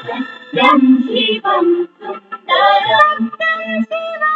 सत्यं शिवं सुन्दरं सत्यं शिवं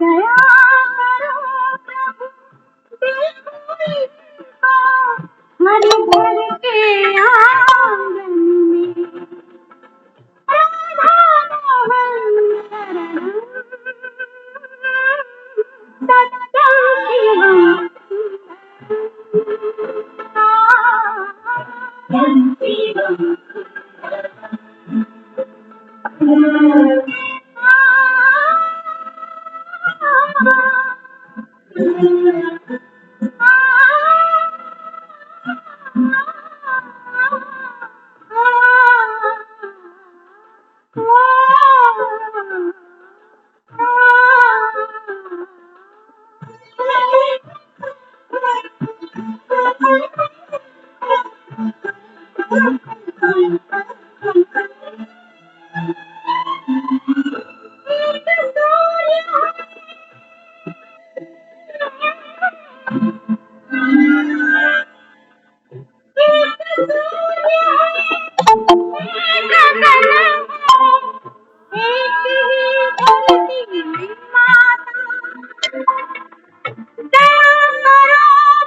दया करो प्रभु हरि घर के आंगन में राधा मोहन शरणं सत्यं शिवं शिवं दया करो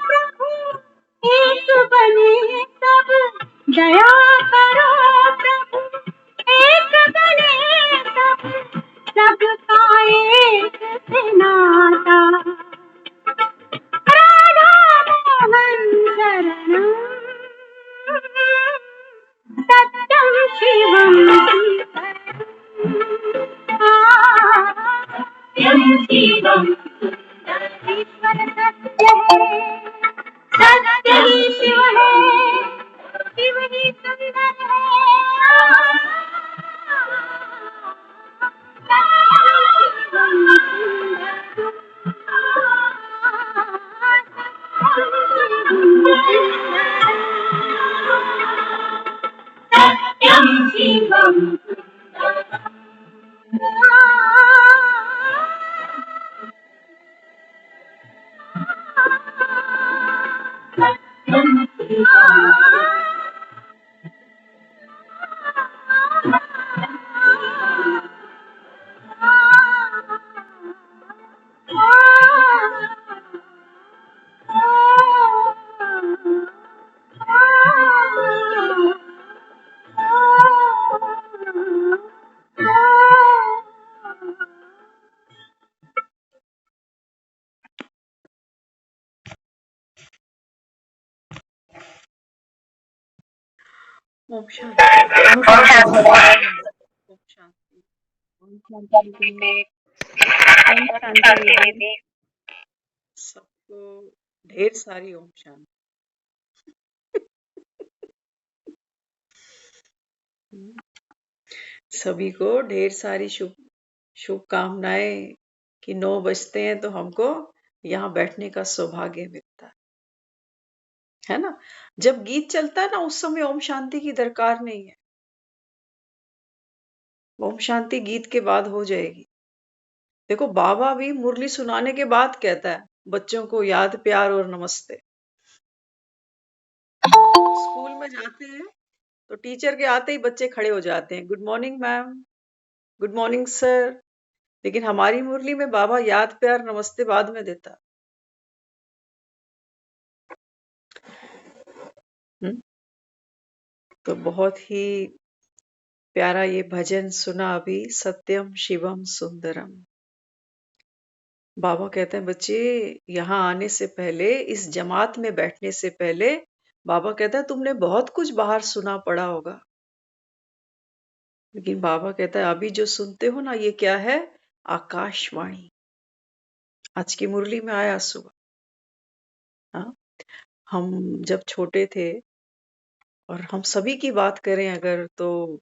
प्रभु एक बने सब सबका एक से नाता राधा मोहन शरणं सत्यं शिवं सत्यं शिवं ईश्वर सत्य है सत्य ही शिव है शिव ही सुंदर है सत्यं शिवं ओम शांति। ओम शांति। ओम शांति। ओम शांति दीदी। ओम शांति दीदी। सबको ढेर सारी ओम शांति। सभी को ढेर सारी शुभकामनाएं कि 9 बजते हैं तो हमको यहाँ बैठने का सौभाग्य मिलता है ना। जब गीत चलता है ना उस समय ओम शांति की दरकार नहीं है। ओम शांति गीत के बाद हो जाएगी। देखो बाबा भी मुरली सुनाने के बाद कहता है बच्चों को याद प्यार और नमस्ते। स्कूल में जाते हैं तो टीचर के आते ही बच्चे खड़े हो जाते हैं, good morning ma'am, good morning sir. लेकिन हमारी मुरली में बाबा याद प्यार नमस्ते बाद में देता। तो बहुत ही प्यारा ये भजन सुना अभी, सत्यम शिवम सुंदरम। बाबा कहते हैं बच्चे, यहाँ आने से पहले, इस जमात में बैठने से पहले, बाबा कहता है तुमने बहुत कुछ बाहर सुना पड़ा होगा, लेकिन बाबा कहता है अभी जो सुनते हो ना, ये क्या है? आकाशवाणी। आज की मुरली में आया सुबह। हाँ, हम जब छोटे थे, और हम सभी की बात करें अगर, तो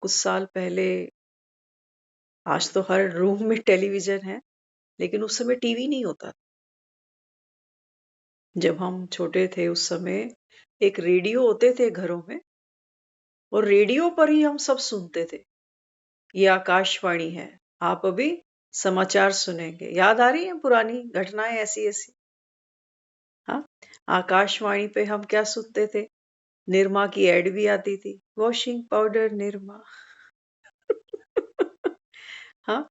कुछ साल पहले, आज तो हर रूम में टेलीविजन है, लेकिन उस समय टीवी नहीं होता। जब हम छोटे थे उस समय एक रेडियो होते थे घरों में, और रेडियो पर ही हम सब सुनते थे। ये आकाशवाणी है, आप अभी समाचार सुनेंगे। याद आ रही है पुरानी घटनाएं ऐसी ऐसी? हाँ, आकाशवाणी पे हम क्या सुनते थे? निरमा की एड भी आती थी, वॉशिंग पाउडर निरमा। हाँ,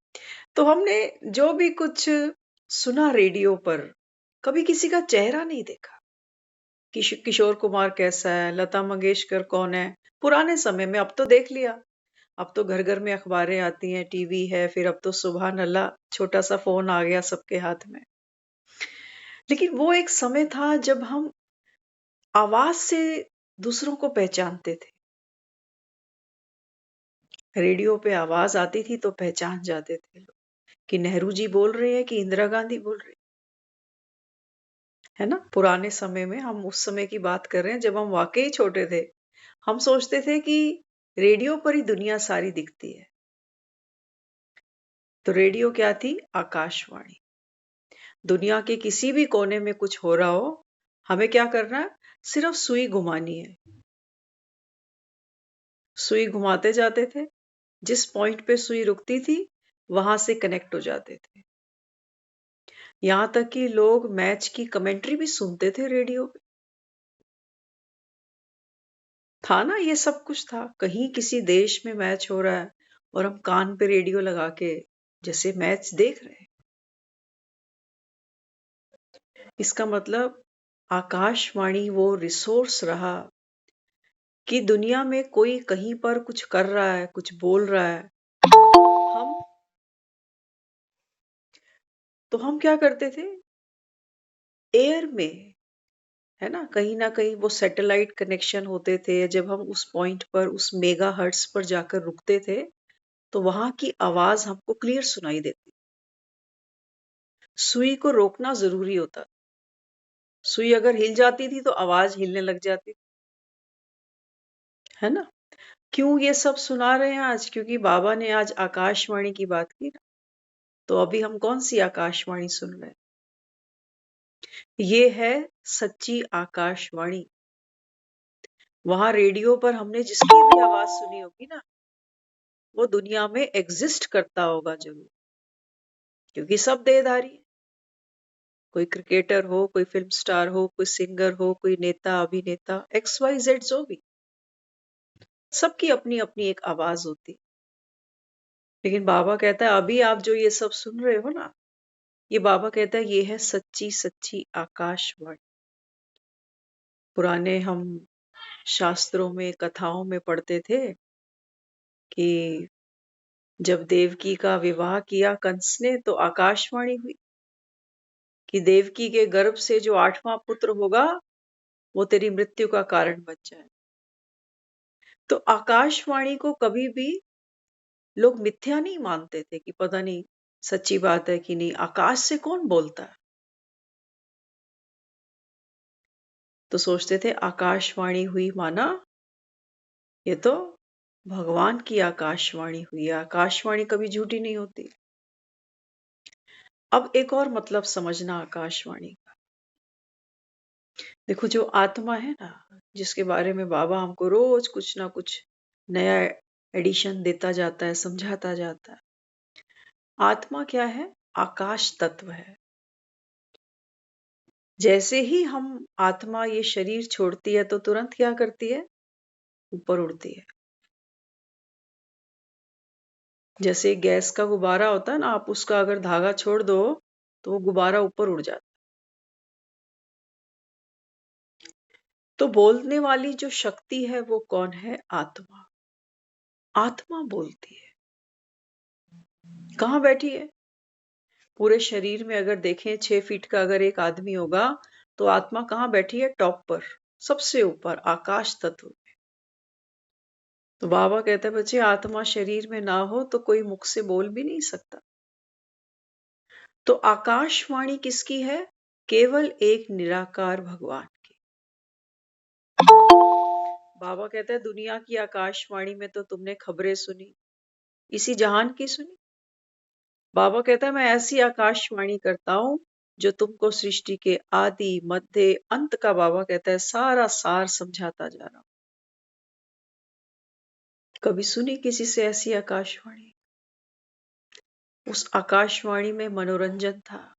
तो हमने जो भी कुछ सुना रेडियो पर, कभी किसी का चेहरा नहीं देखा। किशोर कुमार कैसा है, लता मंगेशकर कौन है, पुराने समय में। अब तो देख लिया, अब तो घर घर में अखबारें आती हैं, टीवी है, फिर अब तो सुबहान अल्लाह छोटा सा फोन आ गया सबके हाथ में। लेकिन वो एक समय था जब हम आवाज से दूसरों को पहचानते थे। रेडियो पे आवाज आती थी तो पहचान जाते थे लोग कि नेहरू जी बोल रहे हैं कि इंदिरा गांधी बोल रही है ना। पुराने समय में, हम उस समय की बात कर रहे हैं जब हम वाकई छोटे थे। हम सोचते थे कि रेडियो पर ही दुनिया सारी दिखती है। तो रेडियो क्या थी? आकाशवाणी। दुनिया के किसी भी कोने में कुछ हो रहा हो, हमें क्या करना है? सिर्फ सुई घुमानी है। सुई घुमाते जाते थे, जिस पॉइंट पे सुई रुकती थी वहां से कनेक्ट हो जाते थे। यहां तक कि लोग मैच की कमेंट्री भी सुनते थे रेडियो पे। था ना, ये सब कुछ था। कहीं किसी देश में मैच हो रहा है और हम कान पे रेडियो लगा के जैसे मैच देख रहे हैं। इसका मतलब आकाशवाणी वो रिसोर्स रहा कि दुनिया में कोई कहीं पर कुछ कर रहा है, कुछ बोल रहा है, हम हम क्या करते थे? एयर में, है ना कहीं वो सैटेलाइट कनेक्शन होते थे। जब हम उस पॉइंट पर, उस मेगा हर्ट्स पर जाकर रुकते थे, तो वहां की आवाज हमको क्लियर सुनाई देती। सुई को रोकना जरूरी होता। सुई अगर हिल जाती थी तो आवाज हिलने लग जाती, है ना। क्यों ये सब सुना रहे हैं आज? क्योंकि बाबा ने आज आकाशवाणी की बात की ना। तो अभी हम कौन सी आकाशवाणी सुन रहे हैं? ये है सच्ची आकाशवाणी। वहां रेडियो पर हमने जिसकी भी आवाज सुनी होगी ना, वो दुनिया में एग्जिस्ट करता होगा जरूर, क्योंकि सब देहधारी है। कोई क्रिकेटर हो, कोई फिल्म स्टार हो, कोई सिंगर हो, कोई नेता अभिनेता, एक्स वाई जेड जो भी, सबकी अपनी अपनी एक आवाज होती। लेकिन बाबा कहता है अभी आप जो ये सब सुन रहे हो ना, ये बाबा कहता है ये है सच्ची सच्ची आकाशवाणी। पुराने हम शास्त्रों में, कथाओं में पढ़ते थे कि जब देवकी का विवाह किया कंस ने, तो आकाशवाणी हुई कि देवकी के गर्भ से जो 8वां पुत्र होगा, वो तेरी मृत्यु का कारण बन जाए। तो आकाशवाणी को कभी भी लोग मिथ्या नहीं मानते थे कि पता नहीं सच्ची बात है कि नहीं, आकाश से कौन बोलता है। तो सोचते थे आकाशवाणी हुई, माना ये तो भगवान की आकाशवाणी हुई है। आकाशवाणी कभी झूठी नहीं होती। अब एक और मतलब समझना आकाशवाणी का। देखो, जो आत्मा है ना, जिसके बारे में बाबा हमको रोज कुछ ना कुछ नया एडिशन देता जाता है, समझाता जाता है। आत्मा क्या है? आकाश तत्व है। जैसे ही हम आत्मा ये शरीर छोड़ती है, तो तुरंत क्या करती है? ऊपर उड़ती है। जैसे गैस का गुब्बारा होता है ना, आप उसका अगर धागा छोड़ दो तो वो गुब्बारा ऊपर उड़ जाता है। तो बोलने वाली जो शक्ति है वो कौन है? आत्मा। आत्मा बोलती है। कहाँ बैठी है? पूरे शरीर में अगर देखें 6 फीट का अगर एक आदमी होगा तो आत्मा कहाँ बैठी है? टॉप पर, सबसे ऊपर आकाश तत्व में। तो बाबा कहते हैं बच्चे आत्मा शरीर में ना हो तो कोई मुख से बोल भी नहीं सकता। तो आकाशवाणी किसकी है? केवल एक निराकार भगवान की। बाबा कहते हैं दुनिया की आकाशवाणी में तो तुमने खबरें सुनी, इसी जहान की सुनी। बाबा कहता है मैं ऐसी आकाशवाणी करता हूं जो तुमको सृष्टि के आदि मध्य अंत का, बाबा कहता है, सारा सार समझाता जा रहा हूं। कभी सुनी किसी से ऐसी आकाशवाणी? उस आकाशवाणी में मनोरंजन था,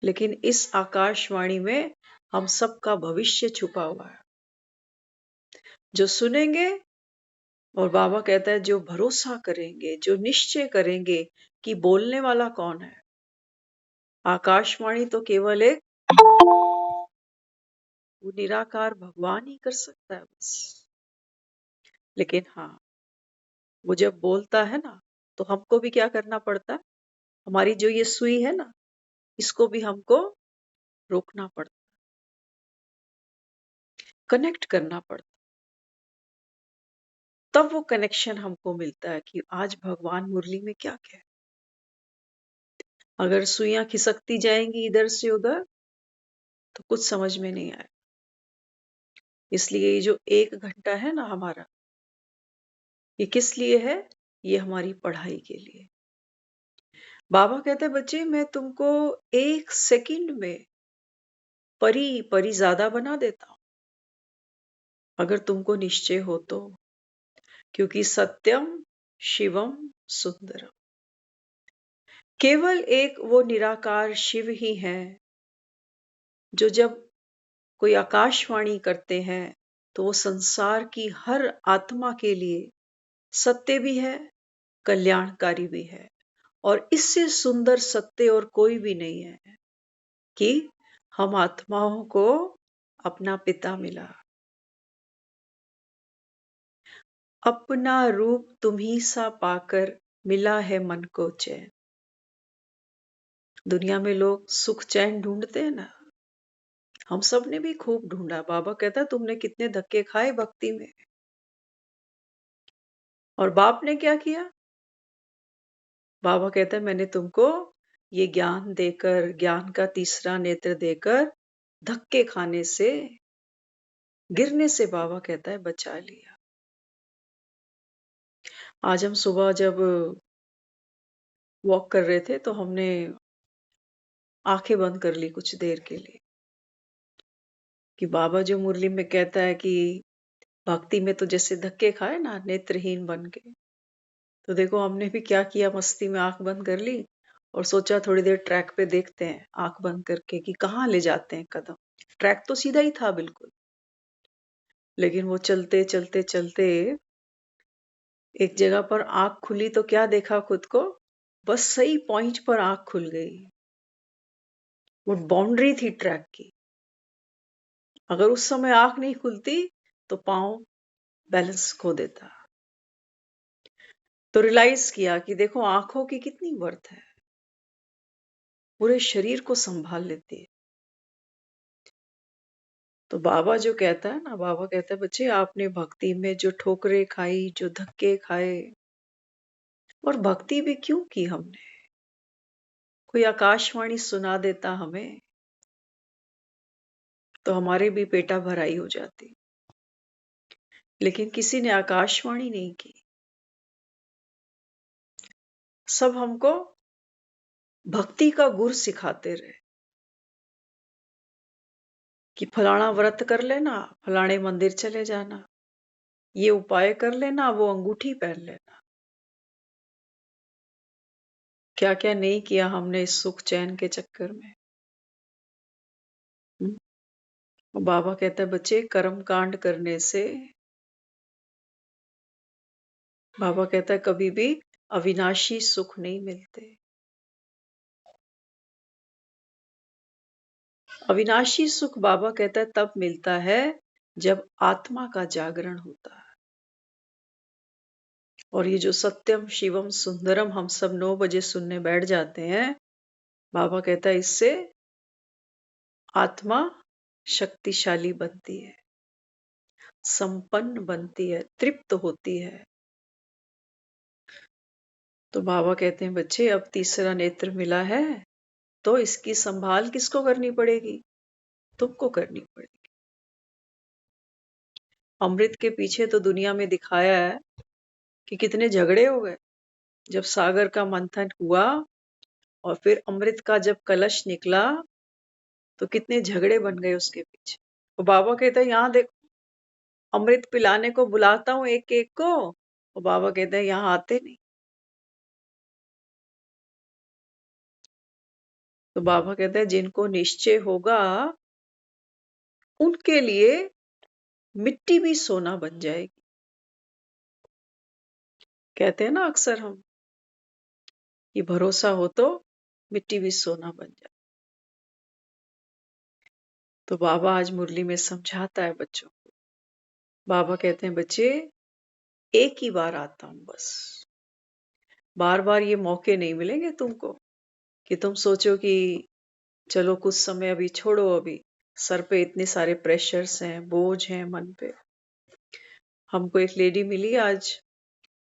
लेकिन इस आकाशवाणी में हम सबका भविष्य छुपा हुआ है। जो सुनेंगे, और बाबा कहता है जो भरोसा करेंगे, जो निश्चय करेंगे कि बोलने वाला कौन है। आकाशवाणी तो केवल एक वो निराकार भगवान ही कर सकता है बस। लेकिन हाँ, वो जब बोलता है ना तो हमको भी क्या करना पड़ता है? हमारी जो ये सुई है ना, इसको भी हमको रोकना पड़ता, कनेक्ट करना पड़ता। तब वो कनेक्शन हमको मिलता है कि आज भगवान मुरली में क्या क्या है। अगर सुइयां खिसकती जाएंगी इधर से उधर तो कुछ समझ में नहीं आए। इसलिए ये जो 1 घंटा है ना हमारा, ये किस लिए है? ये हमारी पढ़ाई के लिए। बाबा कहते हैं बच्चे मैं तुमको 1 सेकंड में परी परी ज्यादा बना देता हूं, अगर तुमको निश्चय हो तो। क्योंकि सत्यम शिवम सुंदरम, केवल एक वो निराकार शिव ही है जो जब कोई आकाशवाणी करते हैं तो वो संसार की हर आत्मा के लिए सत्य भी है, कल्याणकारी भी है। और इससे सुंदर सत्य और कोई भी नहीं है कि हम आत्माओं को अपना पिता मिला, अपना रूप तुम्ही सा पाकर मिला है मन को चैन। दुनिया में लोग सुख चैन ढूंढते हैं ना, हम सब ने भी खूब ढूंढा। बाबा कहता तुमने कितने धक्के खाए भक्ति में, और बाप ने क्या किया? बाबा कहता है मैंने तुमको ये ज्ञान देकर, ज्ञान का तीसरा नेत्र देकर धक्के खाने से, गिरने से, बाबा कहता है बचा लिया। आज हम सुबह जब वॉक कर रहे थे तो हमने आंखें बंद कर ली कुछ देर के लिए, कि बाबा जो मुरली में कहता है कि भक्ति में तो जैसे धक्के खाए ना नेत्रहीन बन के, तो देखो हमने भी क्या किया, मस्ती में आंख बंद कर ली और सोचा थोड़ी देर ट्रैक पे देखते हैं आंख बंद करके कि कहाँ ले जाते हैं कदम। ट्रैक तो सीधा ही था बिल्कुल, लेकिन वो चलते चलते चलते एक जगह पर आंख खुली तो क्या देखा खुद को, बस सही पॉइंट पर आंख खुल गई। वो बाउंड्री थी ट्रैक की। अगर उस समय आंख नहीं खुलती तो पांव बैलेंस खो देता। तो रियलाइज किया कि देखो आंखों की कितनी वर्थ है, पूरे शरीर को संभाल लेती है। तो बाबा जो कहता है ना, बाबा कहता है बच्चे आपने भक्ति में जो ठोकरें खाई, जो धक्के खाए, और भक्ति भी क्यों की हमने? कोई आकाशवाणी सुना देता हमें तो हमारे भी पेटा भराई हो जाती, लेकिन किसी ने आकाशवाणी नहीं की। सब हमको भक्ति का गुर सिखाते रहे कि फलाना व्रत कर लेना, फलाने मंदिर चले जाना, ये उपाय कर लेना, वो अंगूठी पहन लेना। क्या क्या नहीं किया हमने इस सुख चैन के चक्कर में। बाबा कहता है बच्चे कर्म कांड करने से, बाबा कहता है कभी भी अविनाशी सुख नहीं मिलते। अविनाशी सुख बाबा कहता है तब मिलता है जब आत्मा का जागरण होता है। और ये जो सत्यम शिवम सुंदरम हम सब 9 बजे सुनने बैठ जाते हैं, बाबा कहता है इससे आत्मा शक्तिशाली बनती है, संपन्न बनती है, तृप्त होती है। तो बाबा कहते हैं बच्चे अब तीसरा नेत्र मिला है तो इसकी संभाल किसको करनी पड़ेगी? तुमको करनी पड़ेगी। अमृत के पीछे तो दुनिया में दिखाया है कि कितने झगड़े हो गए। जब सागर का मंथन हुआ और फिर अमृत का जब कलश निकला तो कितने झगड़े बन गए उसके पीछे। तो बाबा कहते हैं यहाँ देखो, अमृत पिलाने को बुलाता हूँ एक एक को, और बाबा कहते हैं यहाँ आते नहीं। तो बाबा कहते हैं जिनको निश्चय होगा उनके लिए मिट्टी भी सोना बन जाएगी। कहते हैं ना अक्सर हम कि भरोसा हो तो मिट्टी भी सोना बन जाए। तो बाबा आज मुरली में समझाता है बच्चों को। बाबा कहते हैं बच्चे एक ही बार आता हूं बस, बार बार ये मौके नहीं मिलेंगे तुमको कि तुम सोचो कि चलो कुछ समय अभी छोड़ो, अभी सर पे इतने सारे प्रेशर्स हैं, बोझ हैं मन पे। हमको एक लेडी मिली आज,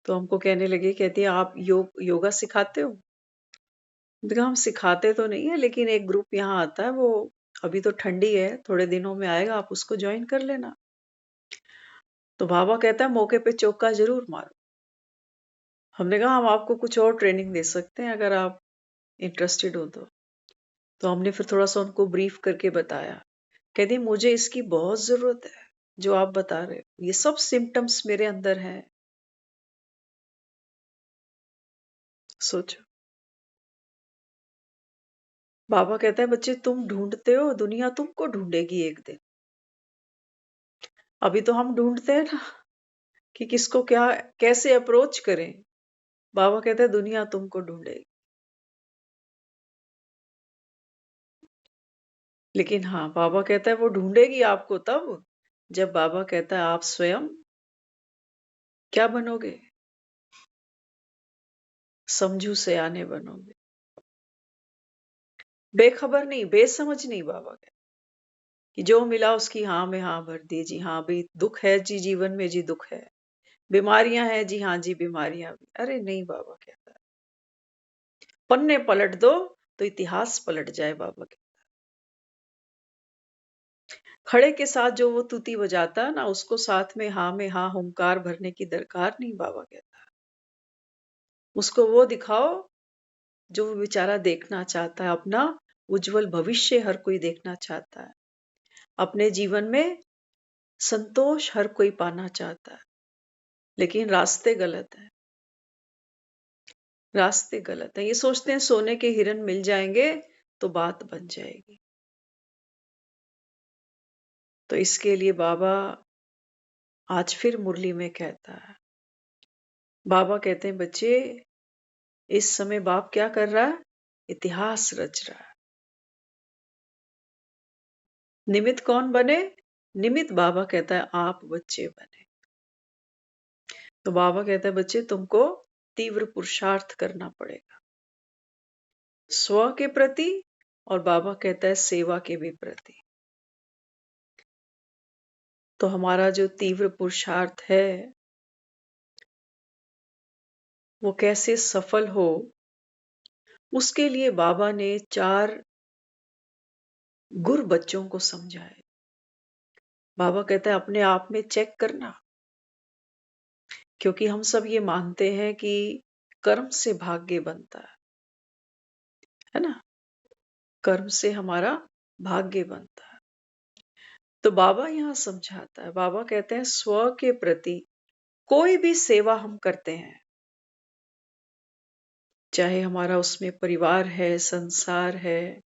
तो हमको कहने लगी, कहती है आप योगा सिखाते हो? मैंने कहा हम सिखाते तो नहीं है, लेकिन एक ग्रुप यहाँ आता है, वो अभी तो ठंडी है, थोड़े दिनों में आएगा, आप उसको ज्वाइन कर लेना। तो बाबा कहता है मौके पे चौका जरूर मारो। हमने कहा हम आपको कुछ और ट्रेनिंग दे सकते हैं अगर आप इंटरेस्टेड हो तो हमने फिर थोड़ा सा उनको ब्रीफ करके बताया। कहती मुझे इसकी बहुत जरूरत है जो आप बता रहे हो, ये सब सिम्टम्स मेरे अंदर हैं। सोचो, बाबा कहता है बच्चे तुम ढूंढते हो, दुनिया तुमको ढूंढेगी एक दिन। अभी तो हम ढूंढते हैं ना कि किसको क्या कैसे अप्रोच करें। बाबा कहता है दुनिया तुमको ढूंढेगी। लेकिन हाँ, बाबा कहता है वो ढूंढेगी आपको तब जब बाबा कहता है आप स्वयं क्या बनोगे? समझू से आने बनोगे। बेखबर नहीं, बेसमझ नहीं। बाबा कहता कि जो मिला उसकी हाँ में हाँ भर दी जी। हाँ भाई दुख है जी, जीवन में जी दुख है, बीमारियां हैं जी, हाँ जी बीमारियां भी। अरे नहीं, बाबा कहता है पन्ने पलट दो तो इतिहास पलट जाए। बाबा कहता है खड़े के साथ जो वो तुती बजाता है ना, उसको साथ में हाँ हुंकार भरने की दरकार नहीं। बाबा कहता है उसको वो दिखाओ जो वो बेचारा देखना चाहता है। अपना उज्जवल भविष्य हर कोई देखना चाहता है, अपने जीवन में संतोष हर कोई पाना चाहता है, लेकिन रास्ते गलत है। रास्ते गलत है। ये सोचते हैं सोने के हिरन मिल जाएंगे तो बात बन जाएगी। तो इसके लिए बाबा आज फिर मुरली में कहता है, बाबा कहते हैं बच्चे इस समय बाप क्या कर रहा है? इतिहास रच रहा है। निमित्त कौन बने? निमित्त बाबा कहता है आप बच्चे बने। तो बाबा कहता है बच्चे तुमको तीव्र पुरुषार्थ करना पड़ेगा स्व के प्रति, और बाबा कहता है सेवा के भी प्रति। तो हमारा जो तीव्र पुरुषार्थ है वो कैसे सफल हो, उसके लिए बाबा ने 4 गुर बच्चों को समझाए। बाबा कहता है अपने आप में चेक करना, क्योंकि हम सब ये मानते हैं कि कर्म से भाग्य बनता है ना? कर्म से हमारा भाग्य बनता है। तो बाबा यहाँ समझाता है, बाबा कहते हैं स्व के प्रति कोई भी सेवा हम करते हैं, चाहे हमारा उसमें परिवार है, संसार है,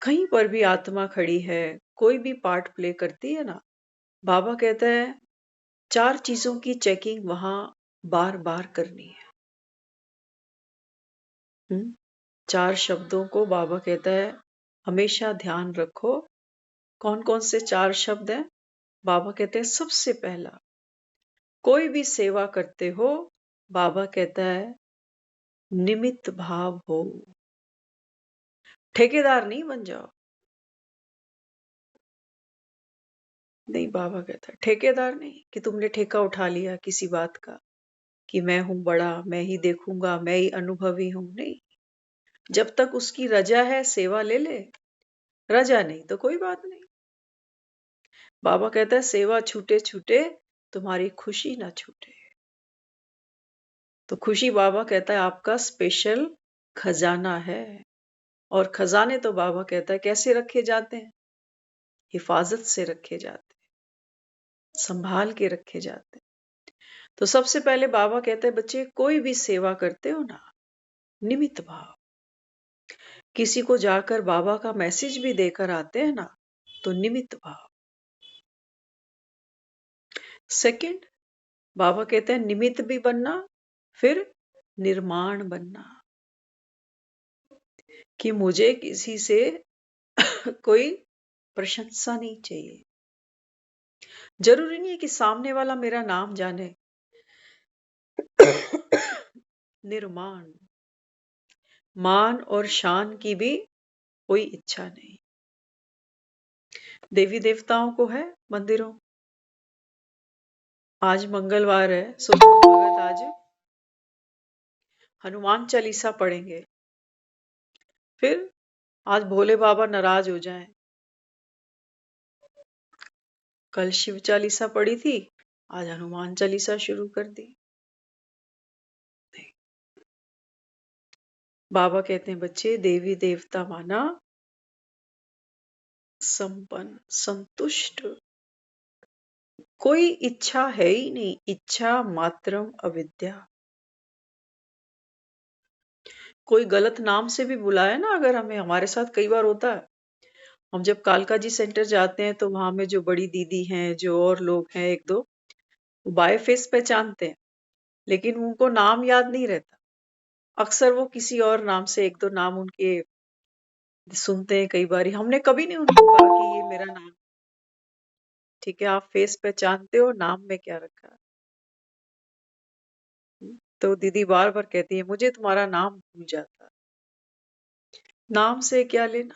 कहीं पर भी आत्मा खड़ी है, कोई भी पार्ट प्ले करती है ना, बाबा कहता है 4 चीजों की चेकिंग वहां बार बार करनी है। 4 शब्दों को बाबा कहता है हमेशा ध्यान रखो। कौन कौन से 4 शब्द हैं? बाबा कहते हैं सबसे पहला कोई भी सेवा करते हो, बाबा कहता है निमित्त भाव हो, ठेकेदार नहीं बन जाओ। नहीं, बाबा कहता है ठेकेदार नहीं कि तुमने ठेका उठा लिया किसी बात का कि मैं हूं बड़ा, मैं ही देखूंगा, मैं ही अनुभवी हूं। नहीं, जब तक उसकी रजा है सेवा ले ले, रजा नहीं तो कोई बात नहीं। बाबा कहता है सेवा छूटे छूटे तुम्हारी खुशी ना छूटे। तो खुशी बाबा कहता है आपका स्पेशल खजाना है। और खजाने तो बाबा कहता है कैसे रखे जाते हैं? हिफाजत से रखे जाते हैं, संभाल के रखे जाते हैं। तो सबसे पहले बाबा कहते हैं बच्चे कोई भी सेवा करते हो ना, निमित्त भाव। किसी को जाकर बाबा का मैसेज भी देकर आते हैं ना, तो निमित्त भाव। सेकंड, बाबा कहते हैं निमित्त भी बनना, फिर निर्माण बनना। कि मुझे किसी से कोई प्रशंसा नहीं चाहिए। जरूरी नहीं है कि सामने वाला मेरा नाम जाने। निर्माण, मान और शान की भी कोई इच्छा नहीं। देवी देवताओं को है मंदिरों। आज मंगलवार है, सुबह भगत आज हनुमान चालीसा पढ़ेंगे। फिर आज भोले बाबा नाराज हो जाएं। कल शिव चालीसा पढ़ी थी, आज हनुमान चालीसा शुरू कर दी। बाबा कहते हैं बच्चे देवी देवता माना संपन्न, संतुष्ट, कोई इच्छा है ही नहीं। इच्छा मात्रम अविद्या। कोई गलत नाम से भी बुलाया ना अगर हमें, हमारे साथ कई बार होता है। हम जब कालका जी सेंटर जाते हैं तो वहां में जो बड़ी दीदी हैं, जो और लोग हैं एक दो, वो बाय फेस पहचानते हैं, लेकिन उनको नाम याद नहीं रहता। अक्सर वो किसी और नाम से एक दो नाम उनके सुनते हैं। कई बार हमने कभी नहीं उनको कहा कि ये मेरा नाम, ठीक है आप फेस पहचानते हो, नाम में क्या रखा। तो दीदी बार बार कहती है मुझे तुम्हारा नाम भूल जाता। नाम से क्या लेना?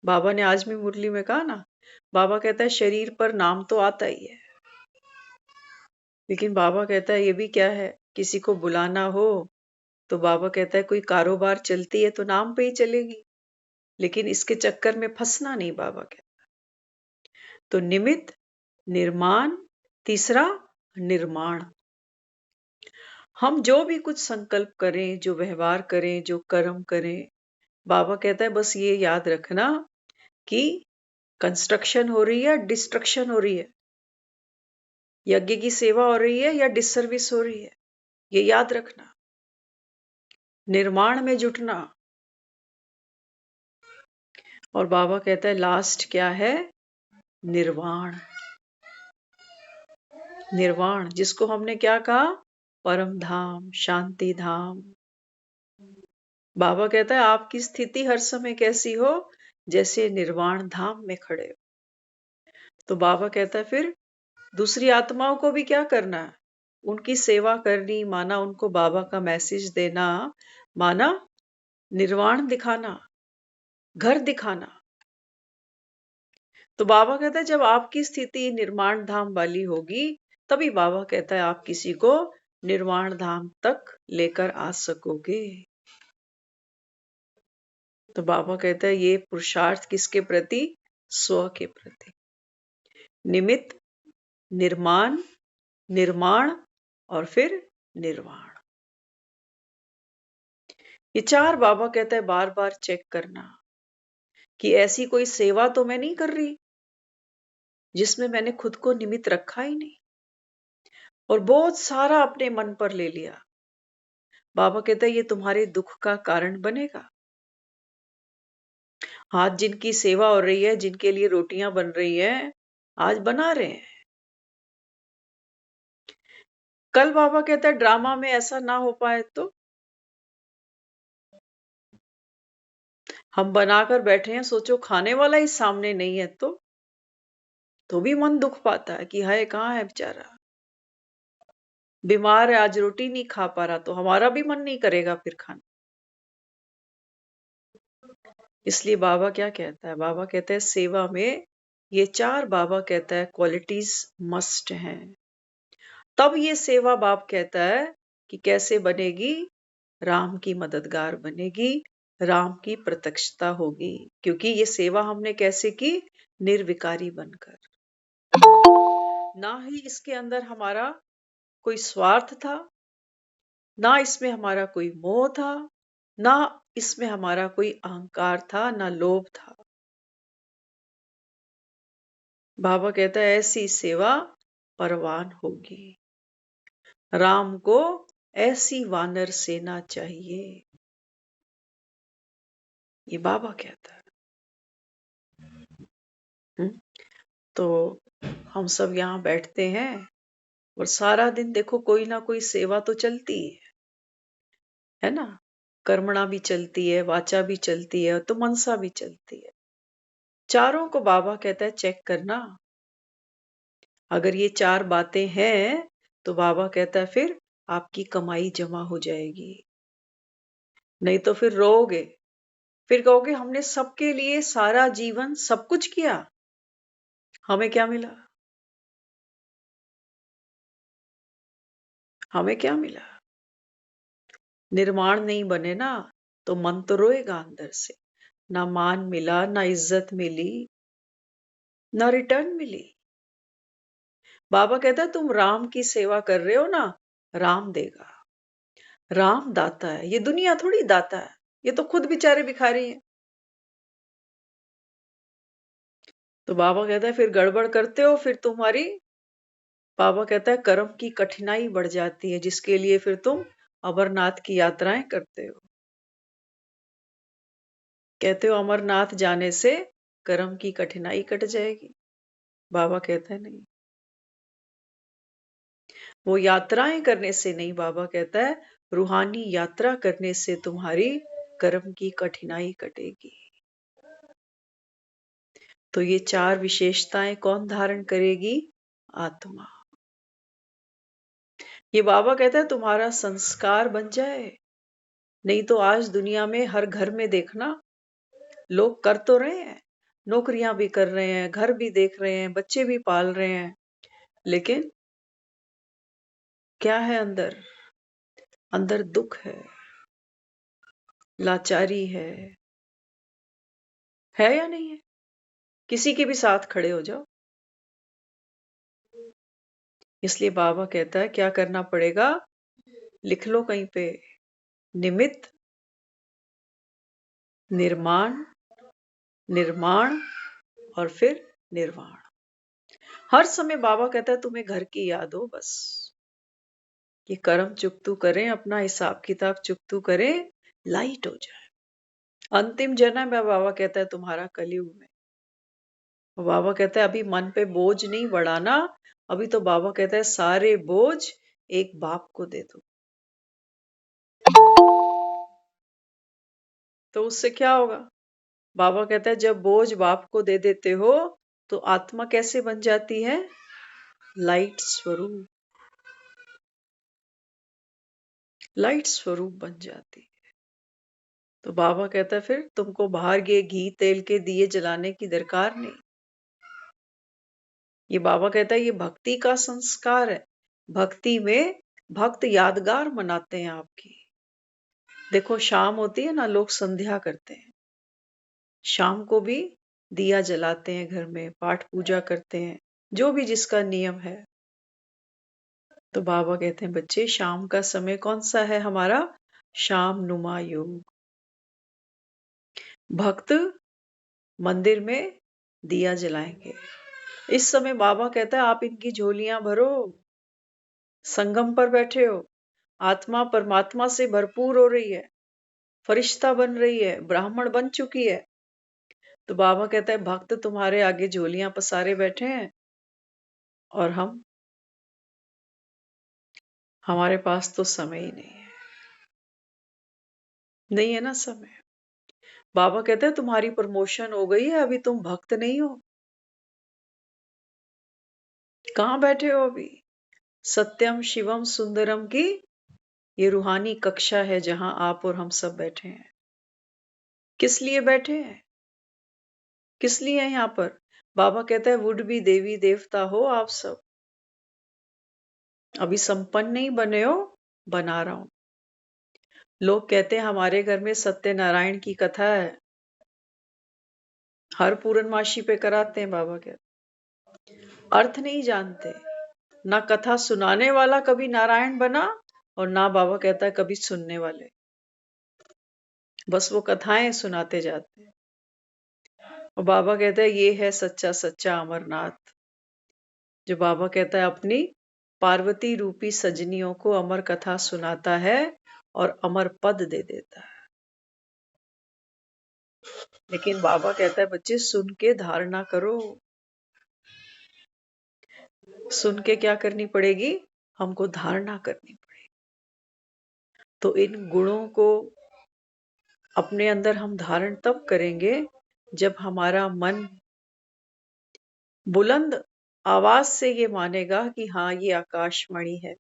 बाबा ने आज भी मुरली में कहा ना, बाबा कहता है शरीर पर नाम तो आता ही है, लेकिन बाबा कहता है ये भी क्या है, किसी को बुलाना हो तो बाबा कहता है कोई कारोबार चलती है तो नाम पे ही चलेगी, लेकिन इसके चक्कर में फंसना नहीं, बाबा कहता। तो निमित्त, निर्माण, तीसरा निर्माण। हम जो भी कुछ संकल्प करें, जो व्यवहार करें, जो कर्म करें, बाबा कहता है बस ये याद रखना कि कंस्ट्रक्शन हो रही है, डिस्ट्रक्शन हो रही है, यज्ञ की सेवा हो रही है या डिसर्विस हो रही है, ये याद रखना। निर्माण में जुटना। और बाबा कहता है लास्ट क्या है? निर्वाण। निर्वाण जिसको हमने क्या कहा? परम धाम, शांति धाम। बाबा कहता है आपकी स्थिति हर समय कैसी हो? जैसे निर्वाण धाम में खड़े हो। तो बाबा कहता है फिर दूसरी आत्माओं को भी क्या करना है? उनकी सेवा करनी, माना उनको बाबा का मैसेज देना, माना निर्वाण दिखाना, घर दिखाना। तो बाबा कहता है जब आपकी स्थिति निर्वाण धाम वाली होगी, तभी बाबा कहता है आप किसी को निर्वाण धाम तक लेकर आ सकोगे। तो बाबा कहता है ये पुरुषार्थ किसके प्रति? स्व के प्रति। निमित्त, निर्माण, निर्माण और फिर निर्वाण। ये चार बाबा कहता है बार बार चेक करना कि ऐसी कोई सेवा तो मैं नहीं कर रही जिसमें मैंने खुद को निमित्त रखा ही नहीं और बहुत सारा अपने मन पर ले लिया। बाबा कहता है ये तुम्हारे दुख का कारण बनेगा। आज जिनकी सेवा हो रही है, जिनके लिए रोटियां बन रही है, आज बना रहे हैं। कल बाबा कहता है ड्रामा में ऐसा ना हो पाए तो हम बनाकर बैठे हैं, सोचो खाने वाला ही सामने नहीं है तो भी मन दुख पाता है कि हाय कहाँ है बेचारा। बीमार है, आज रोटी नहीं खा पा रहा, तो हमारा भी मन नहीं करेगा फिर खाना। इसलिए बाबा क्या कहता है, बाबा कहता है सेवा में ये 4 बाबा कहता है क्वालिटीज मस्ट हैं। तब ये सेवा बाप कहता है कि कैसे बनेगी, राम की मददगार बनेगी, राम की प्रत्यक्षता होगी। क्योंकि ये सेवा हमने कैसे की, निर्विकारी बनकर। ना ही इसके अंदर हमारा कोई स्वार्थ था, ना इसमें हमारा कोई मोह था, ना इसमें हमारा कोई अहंकार था, ना लोभ था। बाबा कहता है ऐसी सेवा परवान होगी। राम को ऐसी वानर सेना चाहिए, ये बाबा कहता है। हम्म, तो हम सब यहाँ बैठते हैं और सारा दिन देखो कोई ना कोई सेवा तो चलती है ना। कर्मणा भी चलती है, वाचा भी चलती है, तो मनसा भी चलती है। चारों को बाबा कहता है चेक करना। अगर ये 4 बातें हैं तो बाबा कहता है फिर आपकी कमाई जमा हो जाएगी। नहीं तो फिर रोओगे, फिर कहोगे हमने सबके लिए सारा जीवन सब कुछ किया, हमें क्या मिला, हमें क्या मिला। निर्माण नहीं बने ना तो मन तो रोएगा अंदर से। ना मान मिला, ना इज्जत मिली, ना रिटर्न मिली। बाबा कहता है तुम राम की सेवा कर रहे हो ना, राम देगा। राम दाता है, ये दुनिया थोड़ी दाता है, ये तो खुद बेचारे भिखारी हैं। तो बाबा कहता है फिर गड़बड़ करते हो, फिर तुम्हारी, बाबा कहता है कर्म की कठिनाई बढ़ जाती है, जिसके लिए फिर तुम अमरनाथ की यात्राएं करते हो। कहते हो अमरनाथ जाने से कर्म की कठिनाई कट जाएगी। बाबा कहता है नहीं, वो यात्राएं करने से नहीं, बाबा कहता है रूहानी यात्रा करने से तुम्हारी कर्म की कठिनाई कटेगी। तो ये 4 विशेषताएं कौन धारण करेगी, आत्मा। ये बाबा कहता है तुम्हारा संस्कार बन जाए। नहीं तो आज दुनिया में हर घर में देखना, लोग कर तो रहे हैं, नौकरियां भी कर रहे हैं, घर भी देख रहे हैं, बच्चे भी पाल रहे हैं, लेकिन क्या है अंदर, अंदर दुख है, लाचारी है या नहीं है। किसी के भी साथ खड़े हो जाओ। इसलिए बाबा कहता है क्या करना पड़ेगा, लिख लो कहीं पे, निमित्त, निर्माण, निर्माण और फिर निर्वाण। हर समय बाबा कहता है तुम्हें घर की याद हो बस, कि कर्म चुकतू करें, अपना हिसाब किताब चुकतू करें, लाइट हो जाए। अंतिम जन्म है, बाबा कहता है तुम्हारा कलयुग में। बाबा कहता है अभी मन पे बोझ नहीं बढ़ाना, अभी तो बाबा कहता है सारे बोझ एक बाप को दे दो। तो उससे क्या होगा, बाबा कहता है जब बोझ बाप को दे देते हो तो आत्मा कैसे बन जाती है, लाइट स्वरूप, लाइट स्वरूप बन जाती है। तो बाबा कहता है फिर तुमको बाहर के घी तेल के दिए जलाने की दरकार नहीं। ये बाबा कहता है ये भक्ति का संस्कार है। भक्ति में भक्त यादगार मनाते हैं आपकी। देखो शाम होती है ना, लोग संध्या करते हैं, शाम को भी दिया जलाते हैं, घर में पाठ पूजा करते हैं, जो भी जिसका नियम है। तो बाबा कहते हैं बच्चे शाम का समय कौन सा है हमारा, शाम नुमा योग। भक्त मंदिर में दिया जलाएंगे। इस समय बाबा कहता है आप इनकी झोलियां भरो। संगम पर बैठे हो, आत्मा परमात्मा से भरपूर हो रही है, फरिश्ता बन रही है, ब्राह्मण बन चुकी है। तो बाबा कहता है भक्त तुम्हारे आगे झोलियां पसारे बैठे हैं और हमारे पास तो समय ही नहीं है, नहीं है ना समय। बाबा कहते हैं तुम्हारी प्रमोशन हो गई है, अभी तुम भक्त नहीं हो। कहाँ बैठे हो अभी, सत्यम शिवम सुंदरम की ये रूहानी कक्षा है जहां आप और हम सब बैठे हैं। किस लिए बैठे हैं? किस लिए हैं यहाँ पर? बाबा कहता है वुड भी देवी देवता हो आप सब, अभी संपन्न नहीं बने हो, बना रहा हूं। लोग कहते हैं हमारे घर में सत्यनारायण की कथा है, हर पूर्णमासी पे कराते हैं। बाबा कहते अर्थ नहीं जानते, ना कथा सुनाने वाला कभी नारायण बना और ना बाबा कहता है कभी सुनने वाले, बस वो कथाएं सुनाते जाते हैं। और बाबा कहता है ये है सच्चा सच्चा अमरनाथ, जो बाबा कहता है अपनी पार्वती रूपी सजनियों को अमर कथा सुनाता है और अमर पद दे देता है। लेकिन बाबा कहता है बच्चे सुन के धारणा करो। सुन के क्या करनी पड़ेगी? हमको धारणा करनी पड़ेगी। तो इन गुणों को अपने अंदर हम धारण तब करेंगे जब हमारा मन बुलंद आवाज से ये मानेगा कि हाँ ये आकाशवाणी है।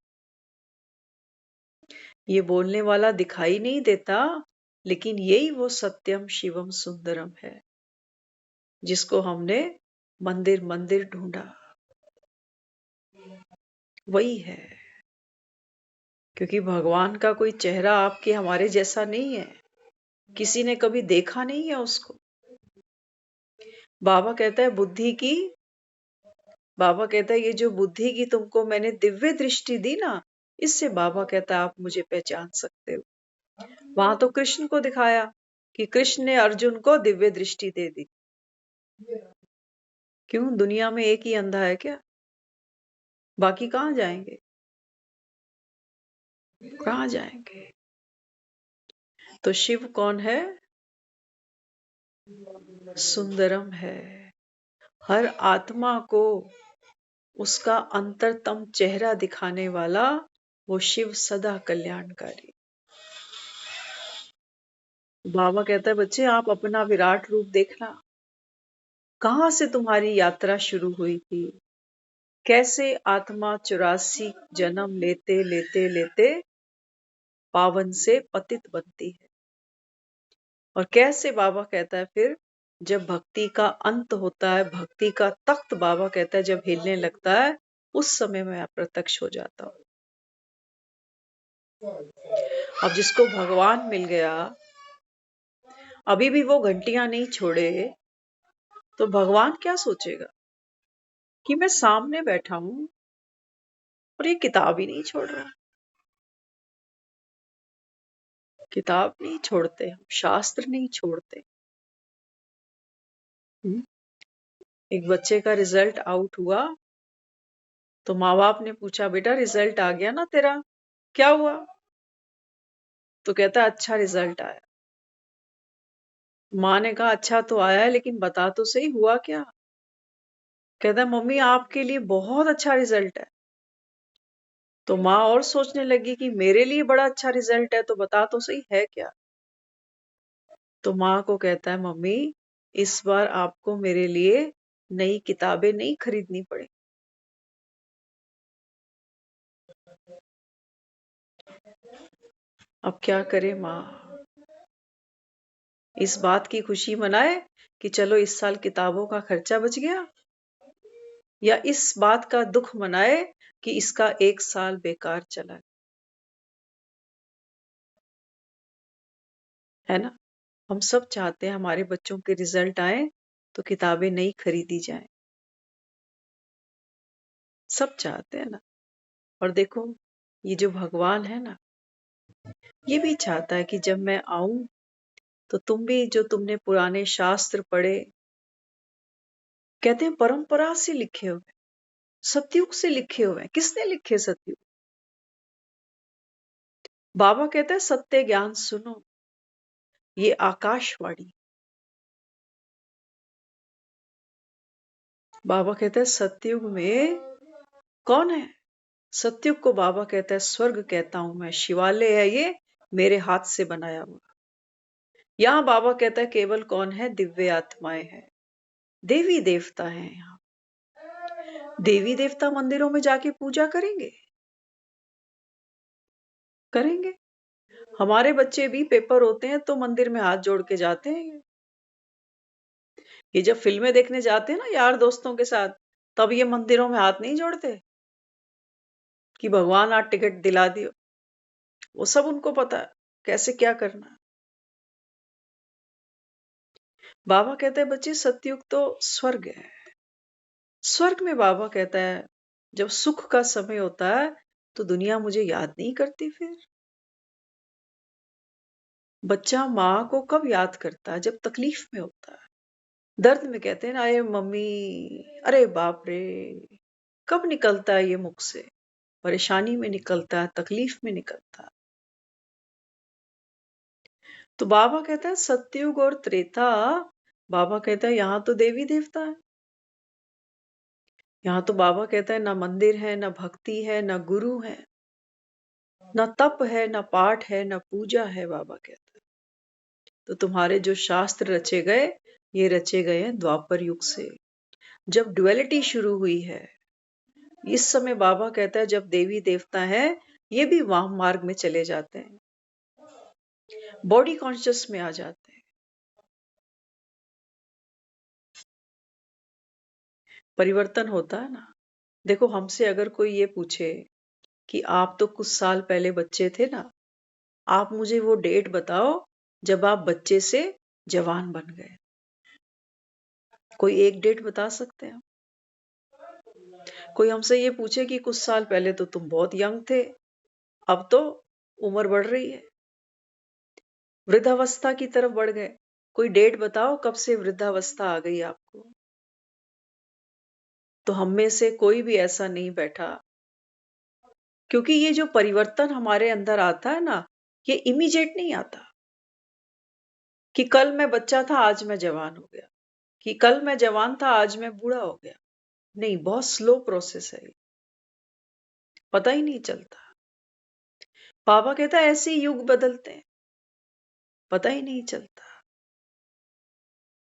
ये बोलने वाला दिखाई नहीं देता, लेकिन यही वो सत्यम शिवम सुंदरम है जिसको हमने मंदिर मंदिर ढूंढा, वही है। क्योंकि भगवान का कोई चेहरा आपके हमारे जैसा नहीं है, किसी ने कभी देखा नहीं है उसको। बाबा कहता है बुद्धि की, बाबा कहता है ये जो बुद्धि की तुमको मैंने दिव्य दृष्टि दी ना, इससे बाबा कहता है आप मुझे पहचान सकते हो। वहां तो कृष्ण को दिखाया कि कृष्ण ने अर्जुन को दिव्य दृष्टि दे दी। क्यों? दुनिया में एक ही अंधा है क्या? बाकी कहाँ जाएंगे? कहाँ जाएंगे? तो शिव कौन है? सुंदरम है। हर आत्मा को उसका अंतरतम चेहरा दिखाने वाला वो शिव सदा कल्याणकारी। बाबा कहता है बच्चे आप अपना विराट रूप देखना, कहां से तुम्हारी यात्रा शुरू हुई थी, कैसे आत्मा 84 जन्म लेते लेते लेते पावन से पतित बनती है, और कैसे बाबा कहता है फिर जब भक्ति का अंत होता है, भक्ति का तख्त बाबा कहता है जब हिलने लगता है, उस समय मैं अप्रत्यक्ष हो जाता हूं। अब जिसको भगवान मिल गया, अभी भी वो घंटियां नहीं छोड़े, तो भगवान क्या सोचेगा कि मैं सामने बैठा हूं और ये किताब ही नहीं छोड़ रहा। किताब नहीं छोड़ते हम, शास्त्र नहीं छोड़ते। एक बच्चे का रिजल्ट आउट हुआ तो माँ बाप ने पूछा बेटा रिजल्ट आ गया ना तेरा, क्या हुआ? तो कहता अच्छा रिजल्ट आया। माँ ने कहा अच्छा तो आया है लेकिन बता तो सही हुआ क्या? कहता मम्मी आपके लिए बहुत अच्छा रिजल्ट है। तो माँ और सोचने लगी कि मेरे लिए बड़ा अच्छा रिजल्ट है तो बता तो सही है क्या? तो माँ को कहता है मम्मी इस बार आपको मेरे लिए नई किताबें नहीं खरीदनी पड़े। अब क्या करे माँ? इस बात की खुशी मनाए कि चलो इस साल किताबों का खर्चा बच गया, या इस बात का दुख मनाए कि इसका एक साल बेकार चला, है ना? हम सब चाहते हैं हमारे बच्चों के रिजल्ट आए तो किताबें नहीं खरीदी जाएं, सब चाहते हैं ना। और देखो ये जो भगवान है ना, ये भी चाहता है कि जब मैं आऊं तो तुम भी जो तुमने पुराने शास्त्र पढ़े, कहते हैं परंपरा से लिखे हुए, सतयुग से लिखे हुए, किसने लिखे सतयुग? बाबा कहते हैं सत्य ज्ञान सुनो, ये आकाशवाणी। बाबा कहते हैं सतयुग में कौन है? सतयुग को बाबा कहता है स्वर्ग कहता हूं मैं, शिवालय है ये मेरे हाथ से बनाया हुआ। यहाँ बाबा कहता है केवल कौन है? दिव्य आत्माएं हैं, देवी देवता हैं। यहाँ देवी देवता मंदिरों में जाके पूजा करेंगे? करेंगे। हमारे बच्चे भी पेपर होते हैं तो मंदिर में हाथ जोड़ के जाते हैं। ये जब फिल्में देखने जाते हैं ना यार दोस्तों के साथ, तब ये मंदिरों में हाथ नहीं जोड़ते कि भगवान आज टिकट दिला दियो। वो सब उनको पता है कैसे क्या करना है। बाबा कहते हैं बच्चे सतयुग तो स्वर्ग है। स्वर्ग में बाबा कहता है जब सुख का समय होता है तो दुनिया मुझे याद नहीं करती। फिर बच्चा माँ को कब याद करता है? जब तकलीफ में होता है, दर्द में। कहते हैं ना, अरे मम्मी, अरे बाप रे। कब निकलता है ये मुख से? परेशानी में निकलता है, तकलीफ में निकलता है। तो बाबा कहता है सतयुग और त्रेता, बाबा कहता है यहाँ तो देवी देवता है। यहाँ तो बाबा कहता है ना मंदिर है, ना भक्ति है, ना गुरु है, ना तप है, ना पाठ है, ना पूजा है। बाबा कहता है तो तुम्हारे जो शास्त्र रचे गए, ये रचे गए हैं द्वापर युग से, जब ड्युअलिटी शुरू हुई है। इस समय बाबा कहता है जब देवी देवता है ये भी वाम मार्ग में चले जाते हैं, बॉडी कॉन्शियस में आ जाते हैं। परिवर्तन होता है ना। देखो, हमसे अगर कोई ये पूछे कि आप तो कुछ साल पहले बच्चे थे ना, आप मुझे वो डेट बताओ जब आप बच्चे से जवान बन गए। कोई एक डेट बता सकते हैं? कोई हमसे ये पूछे कि कुछ साल पहले तो तुम बहुत यंग थे, अब तो उम्र बढ़ रही है, वृद्धावस्था की तरफ बढ़ गए। कोई डेट बताओ कब से वृद्धावस्था आ गई आपको? तो हम में से कोई भी ऐसा नहीं बैठा, क्योंकि ये जो परिवर्तन हमारे अंदर आता है ना, ये इमीडिएट नहीं आता कि कल मैं बच्चा था आज मैं जवान हो गया, कि कल मैं जवान था आज मैं बूढ़ा हो गया। नहीं, बहुत स्लो प्रोसेस है ये, पता ही नहीं चलता। बाबा कहता है ऐसे ही युग बदलते हैं, पता ही नहीं चलता।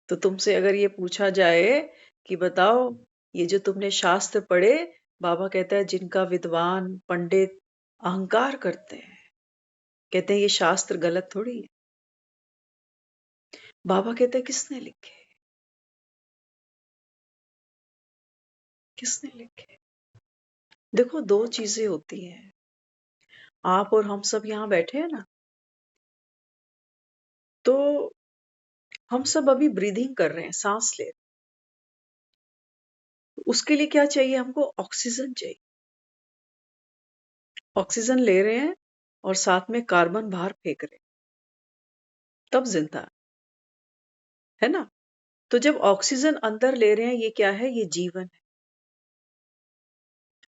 तो तुमसे अगर ये पूछा जाए कि बताओ ये जो तुमने शास्त्र पढ़े, बाबा कहता है जिनका विद्वान पंडित अहंकार करते हैं, कहते हैं ये शास्त्र गलत थोड़ी है। बाबा कहते हैं किसने लिखे? किसने लिखे? देखो, दो चीजें होती हैं। आप और हम सब यहाँ बैठे हैं ना, तो हम सब अभी ब्रीदिंग कर रहे हैं, सांस ले रहे हैं। उसके लिए क्या चाहिए हमको? ऑक्सीजन चाहिए। ऑक्सीजन ले रहे हैं और साथ में कार्बन बाहर फेंक रहे हैं, तब जिंदा है ना। तो जब ऑक्सीजन अंदर ले रहे हैं, ये क्या है? ये जीवन है।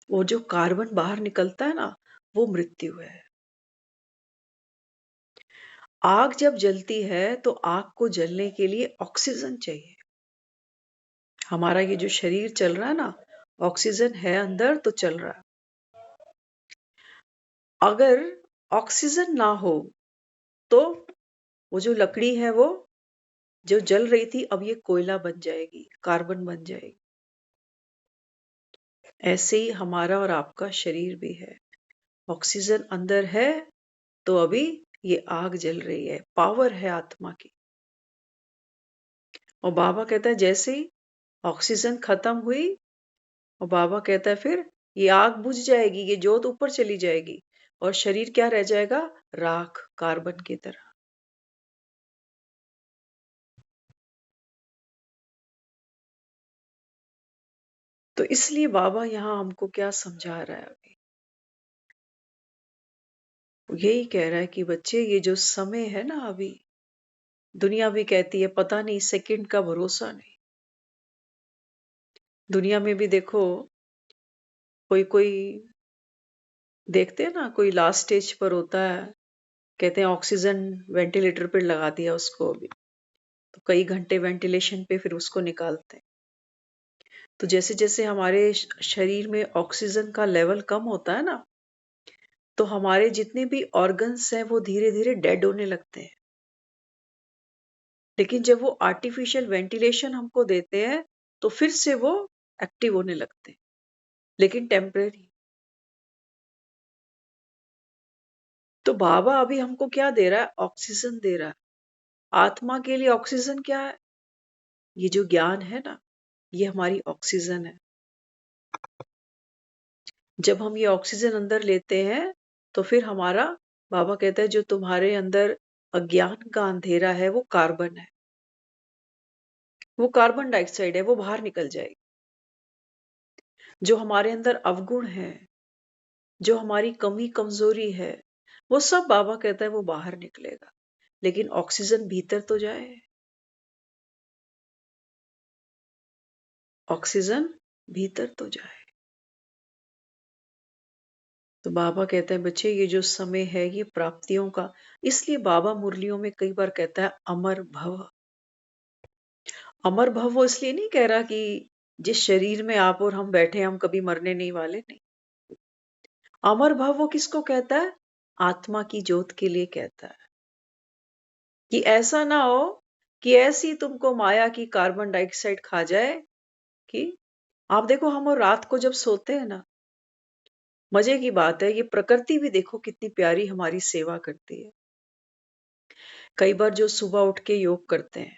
वो जो कार्बन बाहर निकलता है ना, वो मृत्यु है। आग जब जलती है तो आग को जलने के लिए ऑक्सीजन चाहिए। हमारा ये जो शरीर चल रहा है ना, ऑक्सीजन है अंदर तो चल रहा है। अगर ऑक्सीजन ना हो तो वो जो लकड़ी है वो जो जल रही थी, अब ये कोयला बन जाएगी, कार्बन बन जाएगी। ऐसे ही हमारा और आपका शरीर भी है। ऑक्सीजन अंदर है तो अभी ये आग जल रही है, पावर है आत्मा की। और बाबा कहता है जैसे ही ऑक्सीजन खत्म हुई, और बाबा कहता है फिर ये आग बुझ जाएगी, ये जोत ऊपर चली जाएगी और शरीर क्या रह जाएगा? राख, कार्बन की तरह। तो इसलिए बाबा यहाँ हमको क्या समझा रहा है अभी? वो यही कह रहा है कि बच्चे ये जो समय है ना अभी, दुनिया भी कहती है पता नहीं, सेकंड का भरोसा नहीं। दुनिया में भी देखो, कोई कोई देखते हैं ना, कोई लास्ट स्टेज पर होता है, कहते हैं ऑक्सीजन वेंटिलेटर पे लगा दिया उसको अभी, तो कई घंटे वेंटिलेशन पे फिर उसको निकालते हैं। तो जैसे जैसे हमारे शरीर में ऑक्सीजन का लेवल कम होता है ना, तो हमारे जितने भी ऑर्गन्स हैं वो धीरे धीरे डेड होने लगते हैं। लेकिन जब वो आर्टिफिशियल वेंटिलेशन हमको देते हैं तो फिर से वो एक्टिव होने लगते हैं, लेकिन टेम्परेरी। तो बाबा अभी हमको क्या दे रहा है? ऑक्सीजन दे रहा है। आत्मा के लिए ऑक्सीजन क्या है? ये जो ज्ञान है ना, ये हमारी ऑक्सीजन है। जब हम ये ऑक्सीजन अंदर लेते हैं तो फिर हमारा, बाबा कहता है, जो तुम्हारे अंदर अज्ञान का अंधेरा है वो कार्बन है, वो कार्बन डाइऑक्साइड है, वो बाहर निकल जाएगी। जो हमारे अंदर अवगुण है, जो हमारी कमी कमजोरी है, वो सब बाबा कहता है वो बाहर निकलेगा, लेकिन ऑक्सीजन भीतर तो जाए। ऑक्सीजन भीतर तो जाए। तो बाबा कहते हैं बच्चे, ये जो समय है ये प्राप्तियों का, इसलिए बाबा मुरलियों में कई बार कहता है अमर भव। अमर भव वो इसलिए नहीं कह रहा कि जिस शरीर में आप और हम बैठे हम कभी मरने नहीं वाले, नहीं। अमर भव वो किसको कहता है? आत्मा की ज्योत के लिए कहता है कि ऐसा ना हो कि ऐसी तुमको माया की कार्बन डाइऑक्साइड खा जाए कि, आप देखो हम और रात को जब सोते हैं ना, मजे की बात है, ये प्रकृति भी देखो कितनी प्यारी हमारी सेवा करती है। कई बार जो सुबह उठ के योग करते हैं,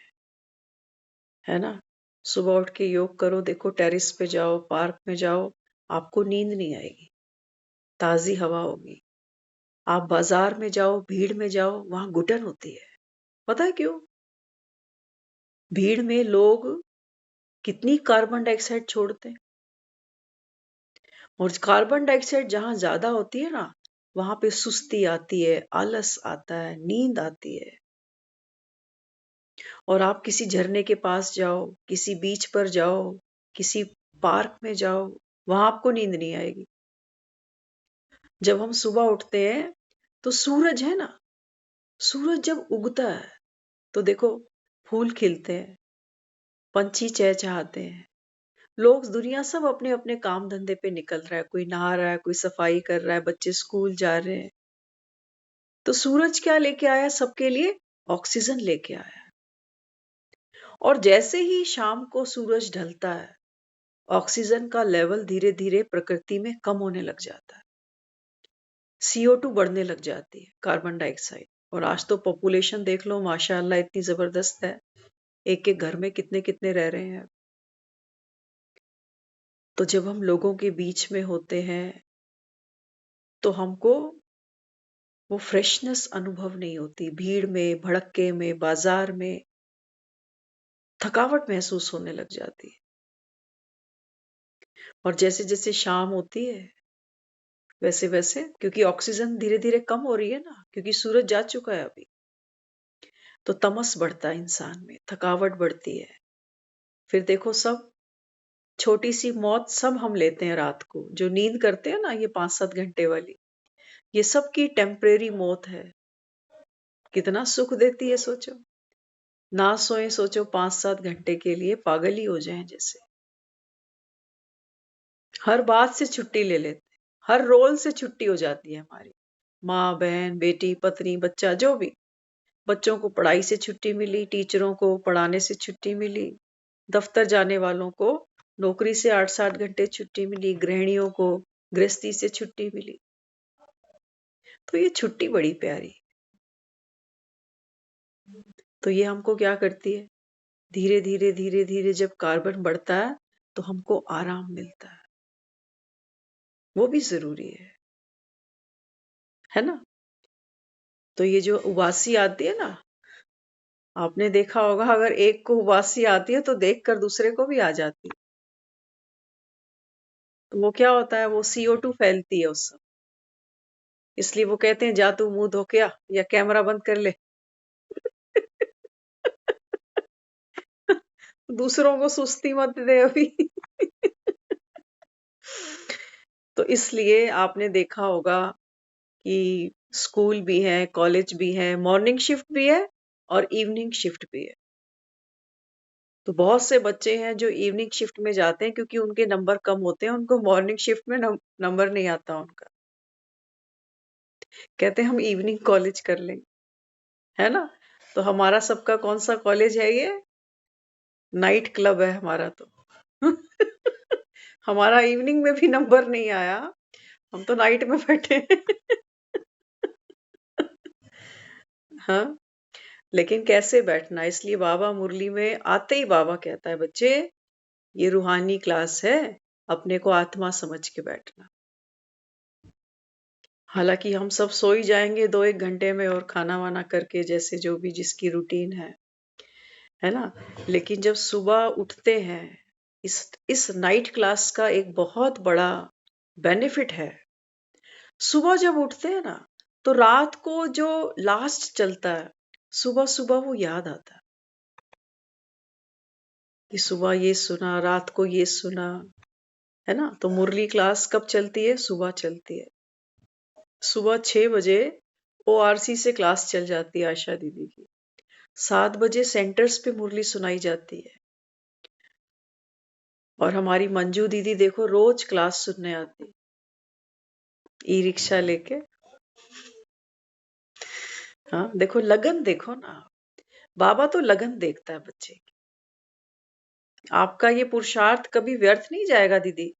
है ना, सुबह उठ के योग करो, देखो टेरेस पे जाओ, पार्क में जाओ, आपको नींद नहीं आएगी, ताजी हवा होगी। आप बाजार में जाओ, भीड़ में जाओ, वहां घुटन होती है। पता है क्यों? भीड़ में लोग कितनी कार्बन डाइऑक्साइड छोड़ते हैं, और कार्बन डाइऑक्साइड जहां ज्यादा होती है ना, वहां पे सुस्ती आती है, आलस आता है, नींद आती है। और आप किसी झरने के पास जाओ, किसी बीच पर जाओ, किसी पार्क में जाओ, वहां आपको नींद नहीं आएगी। जब हम सुबह उठते हैं तो सूरज है ना, सूरज जब उगता है तो देखो फूल खिलते हैं, पंछी चहचहाते हैं, लोग दुनिया सब अपने अपने काम धंधे पे निकल रहा है, कोई नहा रहा है, कोई सफाई कर रहा है, बच्चे स्कूल जा रहे हैं। तो सूरज क्या लेके आया? सबके लिए ऑक्सीजन लेके आया। और जैसे ही शाम को सूरज ढलता है, ऑक्सीजन का लेवल धीरे धीरे प्रकृति में कम होने लग जाता है, CO2 बढ़ने लग जाती है, कार्बन डाइऑक्साइड। और आज तो पॉपुलेशन देख लो, माशाअल्लाह इतनी जबरदस्त है, एक एक घर में कितने कितने रह रहे हैं। तो जब हम लोगों के बीच में होते हैं तो हमको वो फ्रेशनेस अनुभव नहीं होती। भीड़ में, भड़के में, बाजार में थकावट महसूस होने लग जाती है। और जैसे जैसे शाम होती है, वैसे वैसे, क्योंकि ऑक्सीजन धीरे धीरे कम हो रही है ना, क्योंकि सूरज जा चुका है अभी, तो तमस बढ़ता है इंसान में, थकावट बढ़ती है। फिर देखो सब, छोटी सी मौत सब हम लेते हैं रात को, जो नींद करते हैं ना, ये 5-7 घंटे वाली, ये सब की टेम्परेरी मौत है। कितना सुख देती है सोचो। ना सोए, सोचो 5-7 घंटे के लिए पागल ही हो जाएं जैसे। हर बात से छुट्टी ले लेते, हर रोल से छुट्टी हो जाती है हमारी। माँ, बहन, बेटी, पत्नी, बच्चा, जो भी। बच्चों को पढ़ाई से छुट्टी मिली, टीचरों को पढ़ाने से छुट्टी मिली, दफ्तर जाने वालों को नौकरी से 8-7 घंटे छुट्टी मिली, गृहिणियों को गृहस्थी से छुट्टी मिली। तो ये छुट्टी बड़ी प्यारी। तो ये हमको क्या करती है? धीरे धीरे धीरे धीरे जब कार्बन बढ़ता है तो हमको आराम मिलता है, वो भी जरूरी है ना। तो ये जो उबासी आती है ना, आपने देखा होगा, अगर एक को उबासी आती है तो देखकर दूसरे को भी आ जाती है। तो वो क्या होता है? वो CO2 फैलती है उससे। इसलिए वो कहते हैं, जा तू मुंह धो के आ, या कैमरा बंद कर ले। दूसरों को सुस्ती मत दे अभी। तो इसलिए आपने देखा होगा कि स्कूल भी है, कॉलेज भी है, मॉर्निंग शिफ्ट भी है और इवनिंग शिफ्ट भी है। तो बहुत से बच्चे हैं जो इवनिंग शिफ्ट में जाते हैं, क्योंकि उनके नंबर कम होते हैं, उनको मॉर्निंग शिफ्ट में नंबर नहीं आता उनका। कहते हैं हम इवनिंग कॉलेज कर लेंगे, है ना। तो हमारा सबका कौन सा कॉलेज है? ये नाइट क्लब है हमारा तो। हमारा इवनिंग में भी नंबर नहीं आया, हम तो नाइट में बैठे हैं। हाँ, लेकिन कैसे बैठना, इसलिए बाबा मुरली में आते ही बाबा कहता है, बच्चे ये रूहानी क्लास है, अपने को आत्मा समझ के बैठना। हालांकि हम सब सो ही जाएंगे 2-1 घंटे में, और खाना वाना करके, जैसे जो भी जिसकी रूटीन है ना। लेकिन जब सुबह उठते हैं, इस नाइट क्लास का एक बहुत बड़ा बेनिफिट है। सुबह जब उठते हैं ना, तो रात को जो लास्ट चलता है, सुबह सुबह वो याद आता है कि सुबह ये सुना, रात को ये सुना, है ना। तो मुरली क्लास कब चलती है? सुबह चलती है। सुबह 6 बजे ओआरसी से क्लास चल जाती है आशा दीदी की। 7 बजे सेंटर्स पे मुरली सुनाई जाती है। और हमारी मंजू दीदी देखो रोज क्लास सुनने आती, ई रिक्शा लेके। हाँ, देखो लगन, देखो ना, बाबा तो लगन देखता है बच्चे की। आपका ये पुरुषार्थ कभी व्यर्थ नहीं जाएगा दीदी।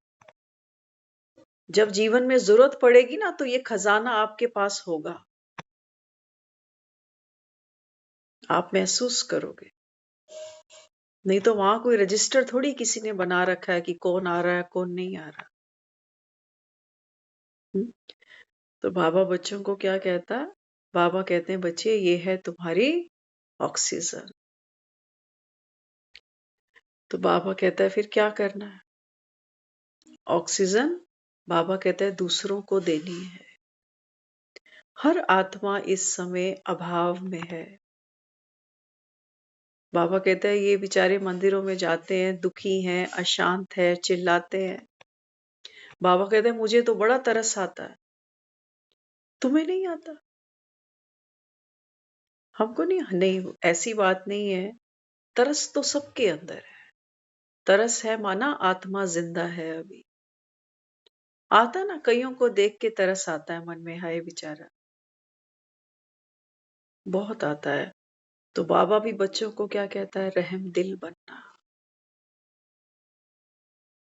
जब जीवन में जरूरत पड़ेगी ना, तो ये खजाना आपके पास होगा, आप महसूस करोगे। नहीं तो वहां कोई रजिस्टर थोड़ी किसी ने बना रखा है कि कौन आ रहा है कौन नहीं आ रहा। हम्म? तो बाबा बच्चों को क्या कहता है? बाबा कहते हैं, बच्चे ये है तुम्हारी ऑक्सीजन। तो बाबा कहता है फिर क्या करना है? ऑक्सीजन बाबा कहता है दूसरों को देनी है। हर आत्मा इस समय अभाव में है। बाबा कहता है ये बेचारे मंदिरों में जाते हैं, दुखी हैं, अशांत है, चिल्लाते हैं। बाबा कहते हैं मुझे तो बड़ा तरस आता है, तुम्हें नहीं आता? हमको नहीं? नहीं, ऐसी बात नहीं है। तरस तो सबके अंदर है। तरस है माना आत्मा जिंदा है अभी। आता ना, कईयों को देख के तरस आता है मन में, हाय बेचारा, बहुत आता है। तो बाबा भी बच्चों को क्या कहता है? रहम दिल बनना।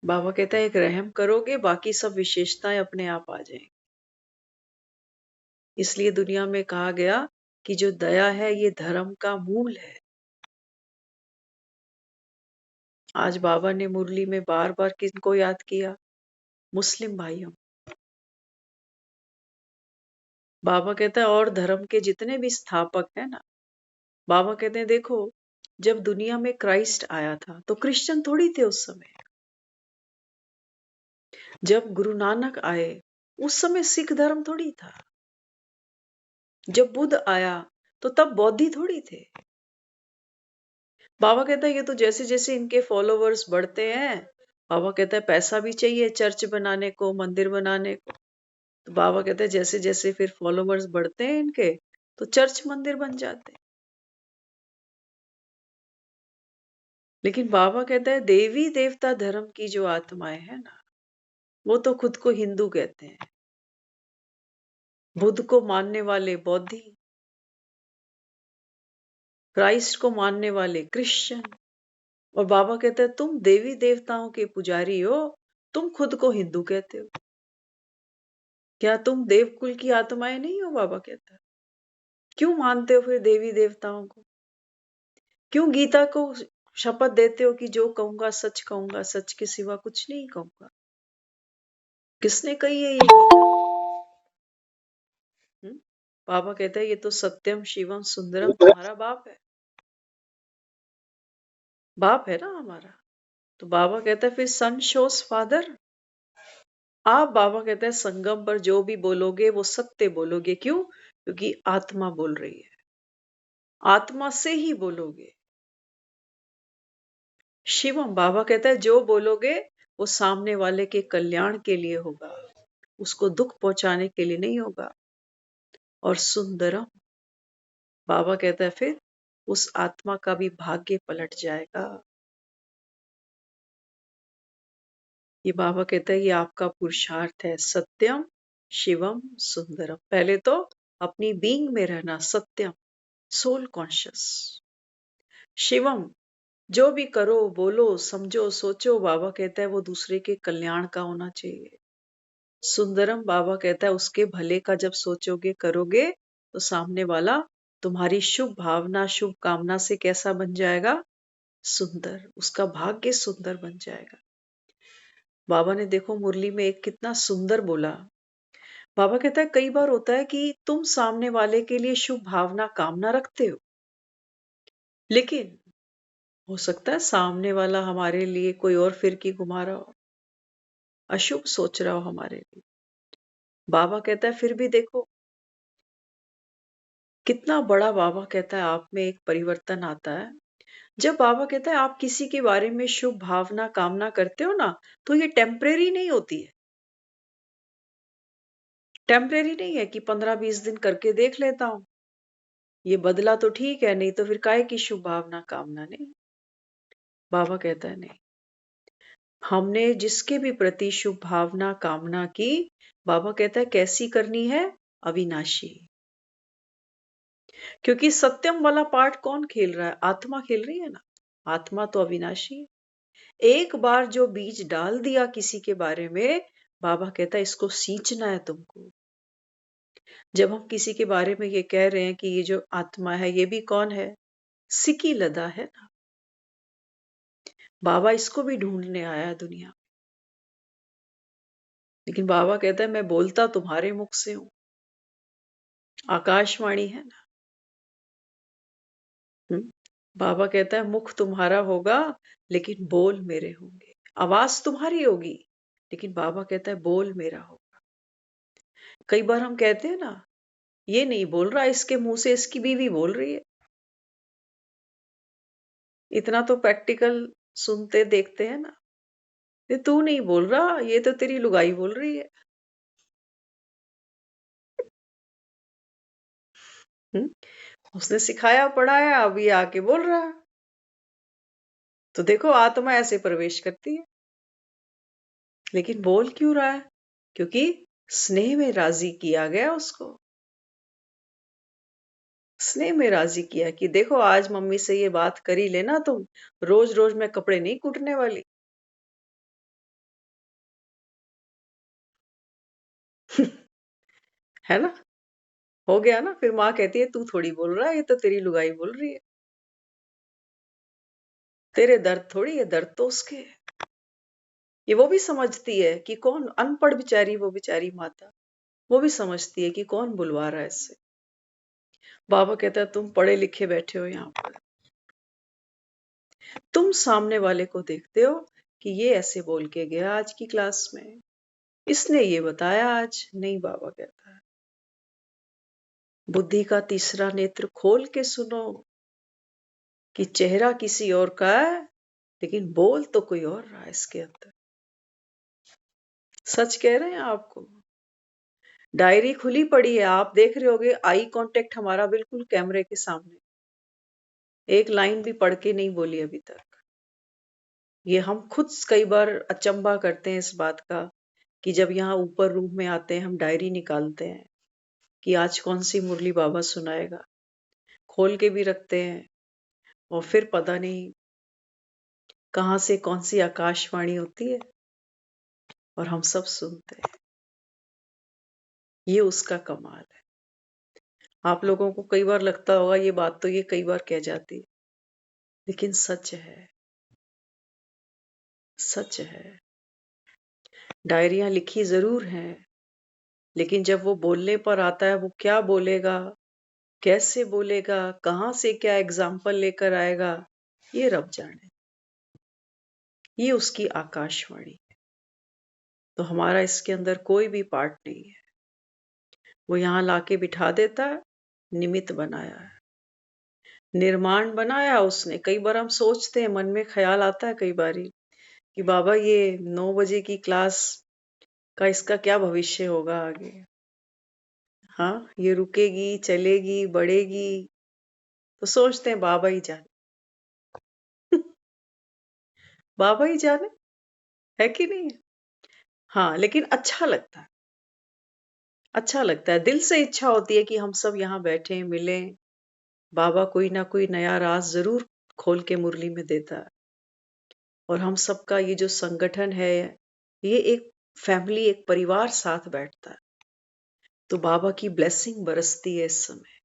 बाबा कहता है एक रहम करोगे, बाकी सब विशेषताएं अपने आप आ जाएंगी। इसलिए दुनिया में कहा गया कि जो दया है ये धर्म का मूल है। आज बाबा ने मुरली में बार बार किनको याद किया? मुस्लिम भाइयों। बाबा कहता है और धर्म के जितने भी स्थापक हैं ना, बाबा कहते हैं देखो, जब दुनिया में क्राइस्ट आया था तो क्रिश्चियन थोड़ी थे उस समय। जब गुरु नानक आए उस समय सिख धर्म थोड़ी था। जब बुद्ध आया तो तब बौद्धि थोड़ी थे। बाबा कहता है ये तो जैसे जैसे इनके फॉलोवर्स बढ़ते हैं, बाबा कहता है पैसा भी चाहिए चर्च बनाने को, मंदिर बनाने को। तो बाबा कहते हैं जैसे जैसे फिर फॉलोवर्स बढ़ते हैं इनके, तो चर्च मंदिर बन जाते हैं। लेकिन बाबा कहता है देवी देवता धर्म की जो आत्माएं है ना, वो तो खुद को हिंदू कहते हैं। बुद्ध को मानने वाले बौद्धि, क्राइस्ट को मानने वाले क्रिश्चियन। और बाबा कहते हैं तुम देवी देवताओं के पुजारी हो, तुम खुद को हिंदू कहते हो, क्या तुम देवकुल की आत्माएं नहीं हो? बाबा कहता है क्यों मानते हो फिर देवी देवताओं को? क्यों गीता को शपथ देते हो कि जो कहूंगा सच कहूंगा, सच के सिवा कुछ नहीं कहूंगा? किसने कही है ये गीता? बाबा कहता है ये तो सत्यम शिवम सुंदरम तुम्हारा बाप है, बाप है ना हमारा। तो बाबा कहता है फिर सन शोस फादर। आप, बाबा कहता है संगम पर जो भी बोलोगे वो सत्य बोलोगे। क्यों? क्योंकि आत्मा बोल रही है, आत्मा से ही बोलोगे। शिवम, बाबा कहता है जो बोलोगे वो सामने वाले के कल्याण के लिए होगा, उसको दुख पहुंचाने के लिए नहीं होगा। और सुंदरम, बाबा कहता है फिर उस आत्मा का भी भाग्य पलट जाएगा। ये बाबा कहता है ये आपका पुरुषार्थ है, सत्यम शिवम सुंदरम। पहले तो अपनी बीइंग में रहना, सत्यम सोल कॉन्शियस। शिवम, जो भी करो बोलो समझो सोचो, बाबा कहता है वो दूसरे के कल्याण का होना चाहिए। सुंदरम, बाबा कहता है उसके भले का जब सोचोगे करोगे तो सामने वाला तुम्हारी शुभ भावना, शुभ कामना से कैसा बन जाएगा? सुंदर। उसका भाग्य सुंदर बन जाएगा। बाबा ने देखो मुरली में एक कितना सुंदर बोला। बाबा कहता है कई बार होता है कि तुम सामने वाले के लिए शुभ भावना कामना रखते हो, लेकिन हो सकता है सामने वाला हमारे लिए कोई और फिरकी घुमा रहा हो, अशुभ सोच रहा हो हमारे लिए। बाबा कहता है फिर भी देखो कितना बड़ा, बाबा कहता है आप में एक परिवर्तन आता है। जब बाबा कहता है आप किसी के बारे में शुभ भावना कामना करते हो ना, तो ये टेम्परेरी नहीं होती है। टेम्परेरी नहीं है कि 15-20 दिन करके देख लेता हूं, ये बदला तो ठीक है, नहीं तो फिर काहे की शुभ भावना कामना। नहीं, बाबा कहता है नहीं, हमने जिसके भी प्रति शुभ भावना कामना की, बाबा कहता है कैसी करनी है? अविनाशी। क्योंकि सत्यम वाला पार्ट कौन खेल रहा है? आत्मा खेल रही है ना। आत्मा तो अविनाशी है। एक बार जो बीज डाल दिया किसी के बारे में, बाबा कहता है इसको सींचना है तुमको। जब हम किसी के बारे में ये कह रहे हैं कि ये जो आत्मा है, ये भी कौन है? सिकी लदा है ना। बाबा इसको भी ढूंढने आया है दुनिया। लेकिन बाबा कहता है मैं बोलता तुम्हारे मुख से हूं, आकाशवाणी है ना। हम्म? बाबा कहता है मुख तुम्हारा होगा, लेकिन बोल मेरे होंगे। आवाज तुम्हारी होगी, लेकिन बाबा कहता है बोल मेरा होगा। कई बार हम कहते हैं ना, ये नहीं बोल रहा, इसके मुंह से इसकी बीवी बोल रही है। इतना तो प्रैक्टिकल सुनते देखते हैं ना। ये तू नहीं बोल रहा, ये तो तेरी लुगाई बोल रही है। हम्म? उसने सिखाया पढ़ाया, अब ये आके बोल रहा है। तो देखो आत्मा ऐसे प्रवेश करती है, लेकिन बोल क्यों रहा है? क्योंकि स्नेह में राजी किया गया उसको। स्नेह में राजी किया कि देखो आज मम्मी से ये बात कर ही लेना तुम, रोज रोज मैं कपड़े नहीं कूटने वाली। है ना। हो गया ना। फिर माँ कहती है तू थोड़ी बोल रहा है, ये तो तेरी लुगाई बोल रही है। तेरे दर्द थोड़ी है, दर्द तो उसके है। ये वो भी समझती है कि कौन अनपढ़ बेचारी, वो बेचारी माता, वो भी समझती है कि कौन बुलवा रहा है इससे। बाबा कहता है तुम पढ़े लिखे बैठे हो यहाँ पर, तुम सामने वाले को देखते हो कि ये ऐसे बोल के गया आज की क्लास में, इसने ये बताया आज। नहीं, बाबा कहता है बुद्धि का तीसरा नेत्र खोल के सुनो कि चेहरा किसी और का है, लेकिन बोल तो कोई और रहा है इसके अंदर। सच कह रहे हैं आपको। डायरी खुली पड़ी है, आप देख रहे होगे, आई कांटेक्ट हमारा बिल्कुल कैमरे के सामने। एक लाइन भी पढ़ के नहीं बोली अभी तक। ये हम खुद कई बार अचंभा करते हैं इस बात का कि जब यहाँ ऊपर रूम में आते हैं, हम डायरी निकालते हैं कि आज कौन सी मुरली बाबा सुनाएगा, खोल के भी रखते हैं, और फिर पता नहीं कहाँ से कौन सी आकाशवाणी होती है और हम सब सुनते हैं। ये उसका कमाल है। आप लोगों को कई बार लगता होगा ये बात तो ये कई बार कह जाती है, लेकिन सच है, सच है। डायरियां लिखी जरूर हैं, लेकिन जब वो बोलने पर आता है, वो क्या बोलेगा, कैसे बोलेगा, कहाँ से क्या एग्जाम्पल लेकर आएगा, ये रब जाने। ये उसकी आकाशवाणी है। तो हमारा इसके अंदर कोई भी पार्ट नहीं है। वो यहाँ लाके बिठा देता है, निमित्त बनाया है, निर्माण बनाया उसने। कई बार हम सोचते हैं, मन में ख्याल आता है कई बारी कि बाबा ये 9 बजे की क्लास का इसका क्या भविष्य होगा आगे। हाँ, ये रुकेगी, चलेगी, बढ़ेगी? तो सोचते हैं बाबा ही जाने। बाबा ही जाने, है कि नहीं है? हाँ, लेकिन अच्छा लगता है। अच्छा लगता है, दिल से इच्छा होती है कि हम सब यहाँ बैठे मिलें। बाबा कोई ना कोई नया राज जरूर खोल के मुरली में देता है। और हम सबका ये जो संगठन है, ये एक फैमिली, एक परिवार साथ बैठता है। तो बाबा की ब्लेसिंग बरसती है इस समय।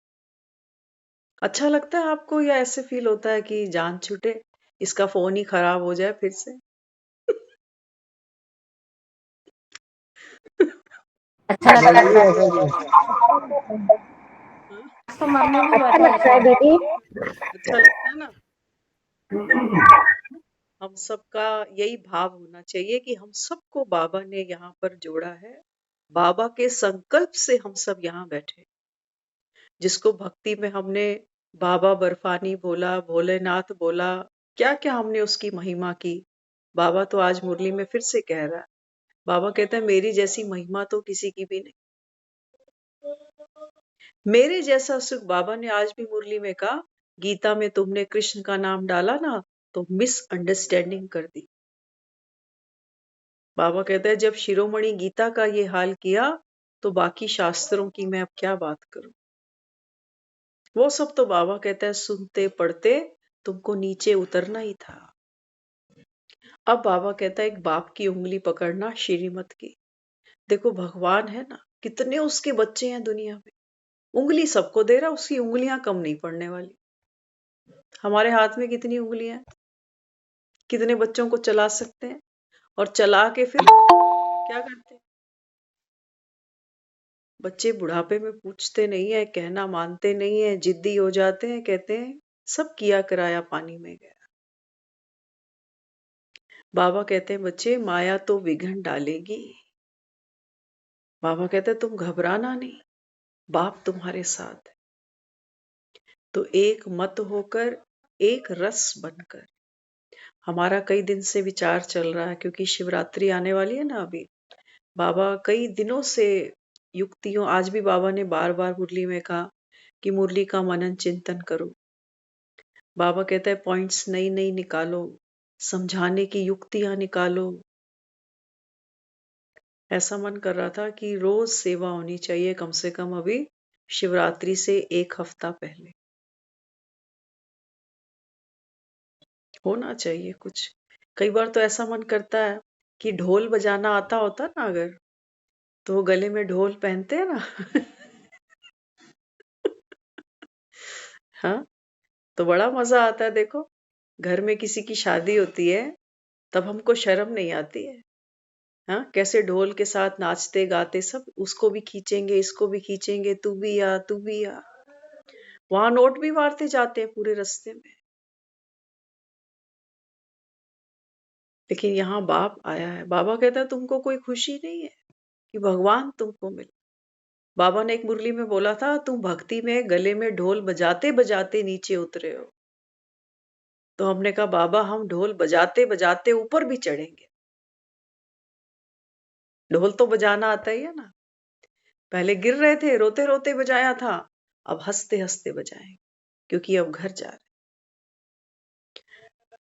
अच्छा लगता है आपको या ऐसे फील होता है कि जान छूटे, इसका फोन ही खराब हो जाए फिर से? अच्छा लगता नहीं जी, है। ऐसा नहीं है। हाँ, आज तो मन में भी अच्छा बैठा है लगता है शायद। दीदी। अच्छा लगता है ना। देखो, हम सबका यही भाव होना चाहिए कि हम सबको बाबा ने यहाँ पर जोड़ा है। बाबा के संकल्प से हम सब यहाँ बैठे। जिसको भक्ति में हमने बाबा बर्फानी बोला, भोलेनाथ बोला, क्या क्या हमने उसकी महिमा की। बाबा तो आज मुरली में फिर से कह रहा है। बाबा कहते हैं मेरी जैसी महिमा तो किसी की भी नहीं। मेरे जैसा सुख, बाबा ने आज भी मुरली में कहा, गीता में तुमने कृष्ण का नाम डाला ना तो मिसअंडरस्टैंडिंग कर दी। बाबा कहते हैं जब शिरोमणि गीता का ये हाल किया तो बाकी शास्त्रों की मैं अब क्या बात करूं। वो सब तो बाबा कहते हैं सुनते पढ़ते तुमको नीचे उतरना ही था। अब बाबा कहता है एक बाप की उंगली पकड़ना श्रीमत की। देखो भगवान है ना, कितने उसके बच्चे हैं दुनिया में, उंगली सबको दे रहा, उसकी उंगलियां कम नहीं पड़ने वाली। हमारे हाथ में कितनी उंगलियां हैं, कितने बच्चों को चला सकते हैं, और चला के फिर क्या करते हैं। बच्चे बुढ़ापे में पूछते नहीं है, कहना मानते नहीं है, जिद्दी हो जाते हैं, कहते हैं सब किया कराया पानी में गया। बाबा कहते हैं बच्चे माया तो विघन डालेगी। बाबा कहते हैं तुम घबराना नहीं, बाप तुम्हारे साथ है। तो एक मत होकर, एक रस बनकर। हमारा कई दिन से विचार चल रहा है क्योंकि शिवरात्रि आने वाली है ना अभी। बाबा कई दिनों से युक्तियों, आज भी बाबा ने बार बार मुरली में कहा कि मुरली का मनन चिंतन करो। बाबा कहता है पॉइंट्स नई नई निकालो, समझाने की युक्तियां निकालो। ऐसा मन कर रहा था कि रोज सेवा होनी चाहिए, कम से कम अभी शिवरात्रि से एक हफ्ता पहले होना चाहिए कुछ। कई बार तो ऐसा मन करता है कि ढोल बजाना आता होता ना अगर, तो वो गले में ढोल पहनते हैं ना। हाँ, तो बड़ा मजा आता है। देखो घर में किसी की शादी होती है तब हमको शर्म नहीं आती है। हाँ, कैसे ढोल के साथ नाचते गाते सब, उसको भी खींचेंगे इसको भी खींचेंगे, तू भी आ तू भी आ। वहां नोट भी मारते जाते हैं पूरे रास्ते में। लेकिन यहाँ बाप आया है। बाबा कहता है तुमको कोई खुशी नहीं है कि भगवान तुमको मिले। बाबा ने एक मुरली में बोला था तुम भक्ति में गले में ढोल बजाते बजाते नीचे उतरे हो। तो हमने कहा बाबा हम ढोल बजाते बजाते ऊपर भी चढ़ेंगे। ढोल तो बजाना आता ही है ना। पहले गिर रहे थे, रोते रोते बजाया था, अब हंसते हंसते बजाएंगे क्योंकि अब घर जा रहे।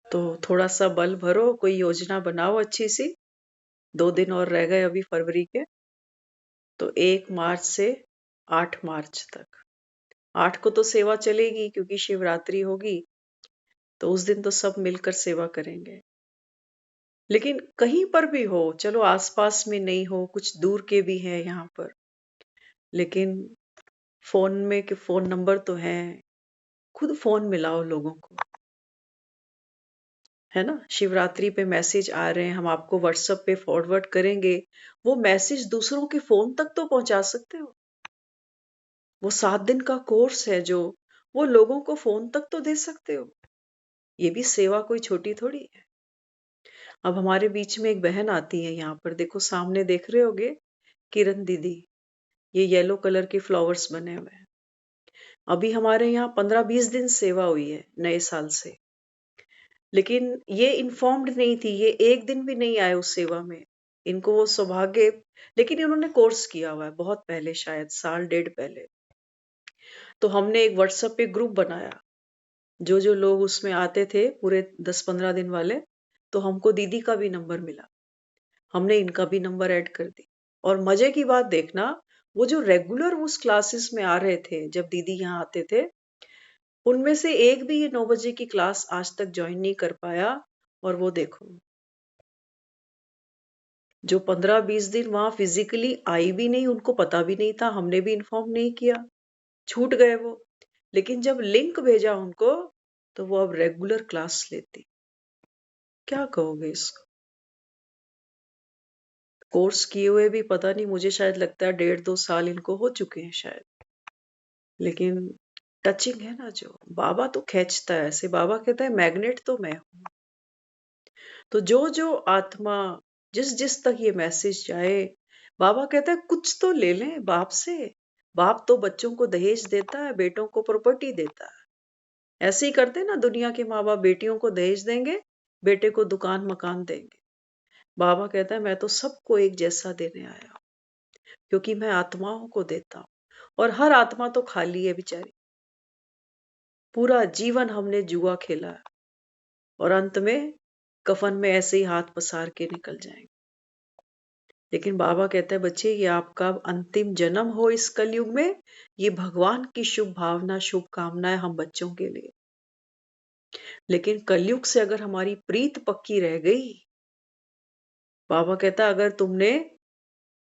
तो थोड़ा सा बल भरो, कोई योजना बनाओ अच्छी सी। 2 दिन और रह गए अभी फरवरी के। तो 1 मार्च से 8 मार्च तक, 8 को तो सेवा चलेगी क्योंकि शिवरात्रि होगी, तो उस दिन तो सब मिलकर सेवा करेंगे। लेकिन कहीं पर भी हो, चलो आसपास में नहीं हो, कुछ दूर के भी हैं यहाँ पर, लेकिन फोन में के फोन नंबर तो हैं, खुद फोन मिलाओ लोगों को, है ना। शिवरात्रि पे मैसेज आ रहे हैं, हम आपको व्हाट्सएप पे फॉरवर्ड करेंगे। वो मैसेज दूसरों के फोन तक तो पहुंचा सकते हो। वो 7 दिन का कोर्स है जो, वो लोगों को फोन तक तो दे सकते हो। ये भी सेवा कोई छोटी थोड़ी है। अब हमारे बीच में एक बहन आती है यहाँ पर, देखो सामने देख रहे होगे, किरण दीदी। ये येलो कलर के फ्लावर्स बने हुए हैं। अभी हमारे यहाँ 15-20 दिन सेवा हुई है नए साल से। लेकिन ये इन्फॉर्म्ड नहीं थी, ये एक दिन भी नहीं आए उस सेवा में। इनको वो सौभाग्य, लेकिन इन्होंने कोर्स किया हुआ है बहुत पहले, शायद साल डेढ़ पहले। तो हमने एक व्हाट्सएप पे ग्रुप बनाया, जो जो लोग उसमें आते थे पूरे 10-15 दिन वाले, तो हमको दीदी का भी नंबर मिला, हमने इनका भी नंबर ऐड कर दी। और मजे की बात देखना, वो जो रेगुलर उस क्लासेस में आ रहे थे जब दीदी यहाँ आते थे, उनमें से एक भी ये 9 बजे की क्लास आज तक ज्वाइन नहीं कर पाया। और वो देखो, जो 15-20 दिन वहां फिजिकली आई भी नहीं, उनको पता भी नहीं था, हमने भी इन्फॉर्म नहीं किया, छूट गए वो। लेकिन जब लिंक भेजा उनको तो वो अब रेगुलर क्लास लेती। क्या कहोगे इसको? कोर्स किए हुए भी पता नहीं, मुझे शायद लगता है 1.5-2 साल इनको हो चुके हैं शायद। लेकिन टचिंग है ना, जो बाबा तो खींचता है ऐसे। बाबा कहता है मैग्नेट तो मैं हूं। तो जो जो आत्मा जिस जिस तक ये मैसेज जाए, बाबा कहता है कुछ तो ले लें बाप से। बाप तो बच्चों को दहेज देता है, बेटों को प्रॉपर्टी देता है। ऐसे ही करते हैं ना दुनिया के माँ बाप, बेटियों को दहेज देंगे, बेटे को दुकान मकान देंगे। बाबा कहता है मैं तो सबको एक जैसा देने आया हूं, क्योंकि मैं आत्माओं को देता हूं। और हर आत्मा तो खाली है बेचारी, पूरा जीवन हमने जुआ खेला है और अंत में कफन में ऐसे ही हाथ पसार के निकल जाएंगे। लेकिन बाबा कहता है बच्चे ये आपका अंतिम जन्म हो इस कलयुग में, ये भगवान की शुभ भावना शुभकामनाएं हम बच्चों के लिए। लेकिन कलयुग से अगर हमारी प्रीत पक्की रह गई, बाबा कहता है अगर तुमने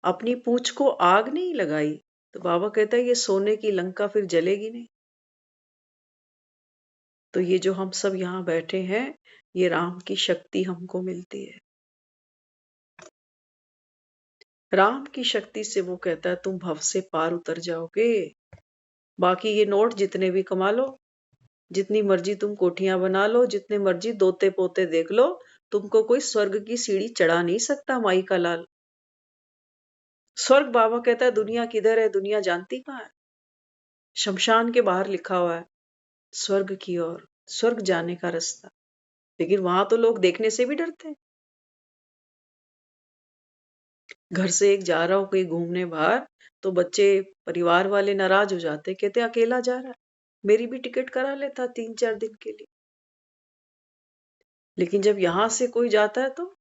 अपनी पूंछ को आग नहीं लगाई, तो बाबा कहता है ये सोने की लंका फिर जलेगी नहीं। तो ये जो हम सब यहाँ बैठे हैं, ये राम की शक्ति हमको मिलती है। राम की शक्ति से वो कहता है तुम भव से पार उतर जाओगे। बाकी ये नोट जितने भी कमा लो, जितनी मर्जी तुम कोठियां बना लो, जितने मर्जी दोते पोते देख लो, तुमको कोई स्वर्ग की सीढ़ी चढ़ा नहीं सकता माई का लाल। स्वर्ग बाबा कहता है दुनिया किधर है, दुनिया जानती कहाँ है? शमशान के बाहर लिखा हुआ है स्वर्ग की ओर, स्वर्ग जाने का रास्ता। लेकिन वहां तो लोग देखने से भी डरते हैं। घर से एक जा रहा हो कहीं घूमने बाहर, तो बच्चे परिवार वाले नाराज हो जाते, कहते अकेला जा रहा है, मेरी भी टिकट करा लेता 3-4 दिन के लिए। लेकिन जब यहां से कोई जाता है तो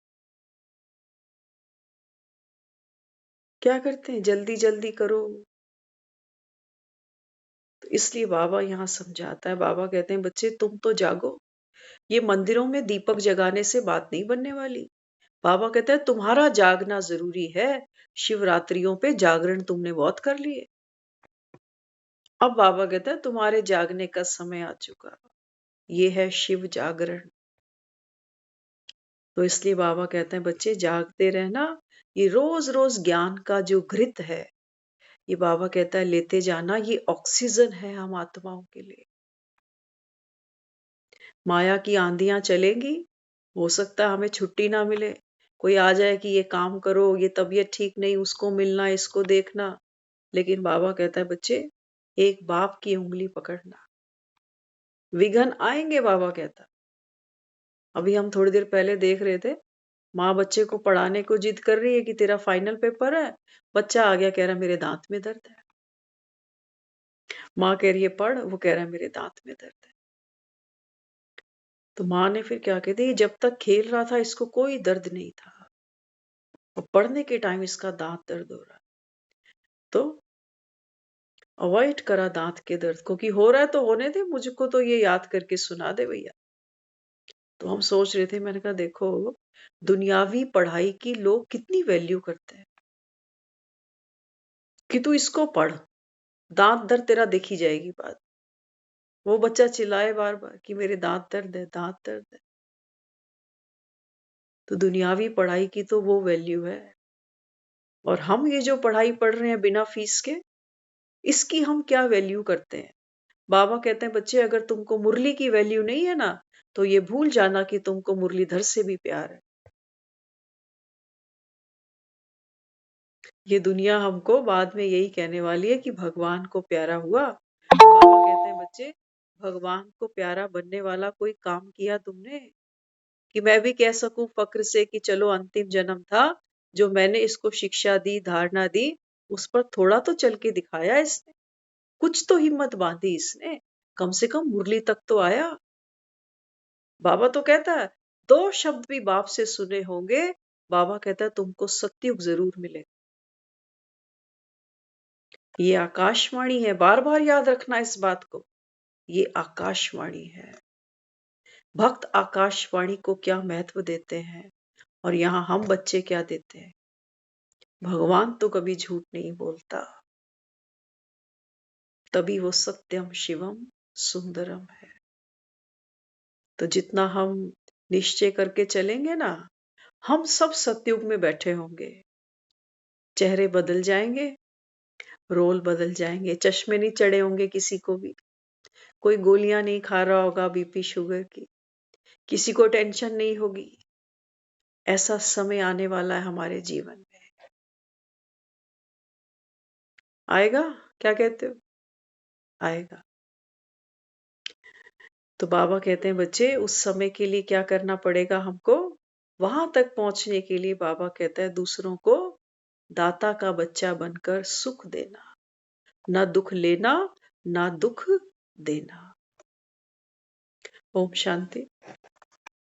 क्या करते हैं, जल्दी जल्दी करो। तो इसलिए बाबा यहाँ समझाता है। बाबा कहते हैं बच्चे तुम तो जागो, ये मंदिरों में दीपक जगाने से बात नहीं बनने वाली। बाबा कहते हैं तुम्हारा जागना जरूरी है। शिवरात्रियों पे जागरण तुमने बहुत कर लिए, अब बाबा कहते हैं तुम्हारे जागने का समय आ चुका, ये है शिव जागरण। तो इसलिए बाबा कहते हैं बच्चे जागते रहना। ये रोज रोज ज्ञान का जो घृत है, ये बाबा कहता है लेते जाना, ये ऑक्सीजन है हम आत्माओं के लिए। माया की आंधियां चलेंगी, हो सकता है हमें छुट्टी ना मिले, कोई आ जाए कि ये काम करो, ये तबीयत ठीक नहीं, उसको मिलना, इसको देखना। लेकिन बाबा कहता है बच्चे एक बाप की उंगली पकड़ना। विघ्न आएंगे बाबा कहता। अभी हम थोड़ी देर पहले देख रहे थे, माँ बच्चे को पढ़ाने को जिद कर रही है कि तेरा फाइनल पेपर है, बच्चा आ गया कह रहा मेरे दांत में दर्द है। माँ कह रही है पढ़, वो कह रहा है मेरे दांत में दर्द है। तो माँ ने फिर क्या कहती, जब तक खेल रहा था इसको कोई दर्द नहीं था, और पढ़ने के टाइम इसका दांत दर्द हो रहा है। तो अवॉइड करा दांत के दर्द को, कि हो रहा है तो होने दे, मुझको तो ये याद करके सुना दे भैया। तो हम सोच रहे थे, मैंने कहा देखो दुनियावी पढ़ाई की लोग कितनी वैल्यू करते हैं, कि तू इसको पढ़, दांत दर्द तेरा देखी जाएगी बात। वो बच्चा चिल्लाए बार बार कि मेरे दांत दर्द है, दांत दर्द है। तो दुनियावी पढ़ाई की तो वो वैल्यू है। और हम ये जो पढ़ाई पढ़ रहे हैं बिना फीस के, इसकी हम क्या वैल्यू करते हैं? बाबा कहते हैं बच्चे अगर तुमको मुरली की वैल्यू नहीं है ना, तो ये भूल जाना कि तुमको मुरलीधर से भी प्यार है। ये दुनिया हमको बाद में यही कहने वाली है कि भगवान को प्यारा हुआ। बाबा कहते हैं बच्चे भगवान को प्यारा बनने वाला कोई काम किया तुमने, कि मैं भी कह सकूं फक्र से कि चलो अंतिम जन्म था, जो मैंने इसको शिक्षा दी, धारणा दी, उस पर थोड़ा तो चल के दिखाया इसने, कुछ तो हिम्मत बांधी इसने, कम से कम मुरली तक तो आया। बाबा तो कहता है 2 शब्द भी बाप से सुने होंगे, बाबा कहता है तुमको सतयुग जरूर मिले। ये आकाशवाणी है, बार बार याद रखना इस बात को, ये आकाशवाणी है। भक्त आकाशवाणी को क्या महत्व देते हैं, और यहाँ हम बच्चे क्या देते हैं। भगवान तो कभी झूठ नहीं बोलता। तभी वो सत्यम शिवम सुंदरम है। तो जितना हम निश्चय करके चलेंगे ना, हम सब सतयुग में बैठे होंगे। चेहरे बदल जाएंगे, रोल बदल जाएंगे, चश्मे नहीं चढ़े होंगे किसी को भी, कोई गोलियां नहीं खा रहा होगा बीपी शुगर की, किसी को टेंशन नहीं होगी। ऐसा समय आने वाला है हमारे जीवन में। आएगा? क्या कहते हो? आएगा। तो बाबा कहते हैं बच्चे, उस समय के लिए क्या करना पड़ेगा हमको? वहां तक पहुंचने के लिए बाबा कहता है दूसरों को दाता का बच्चा बनकर सुख देना, ना दुख लेना, ना दुख देना। ओम शांति।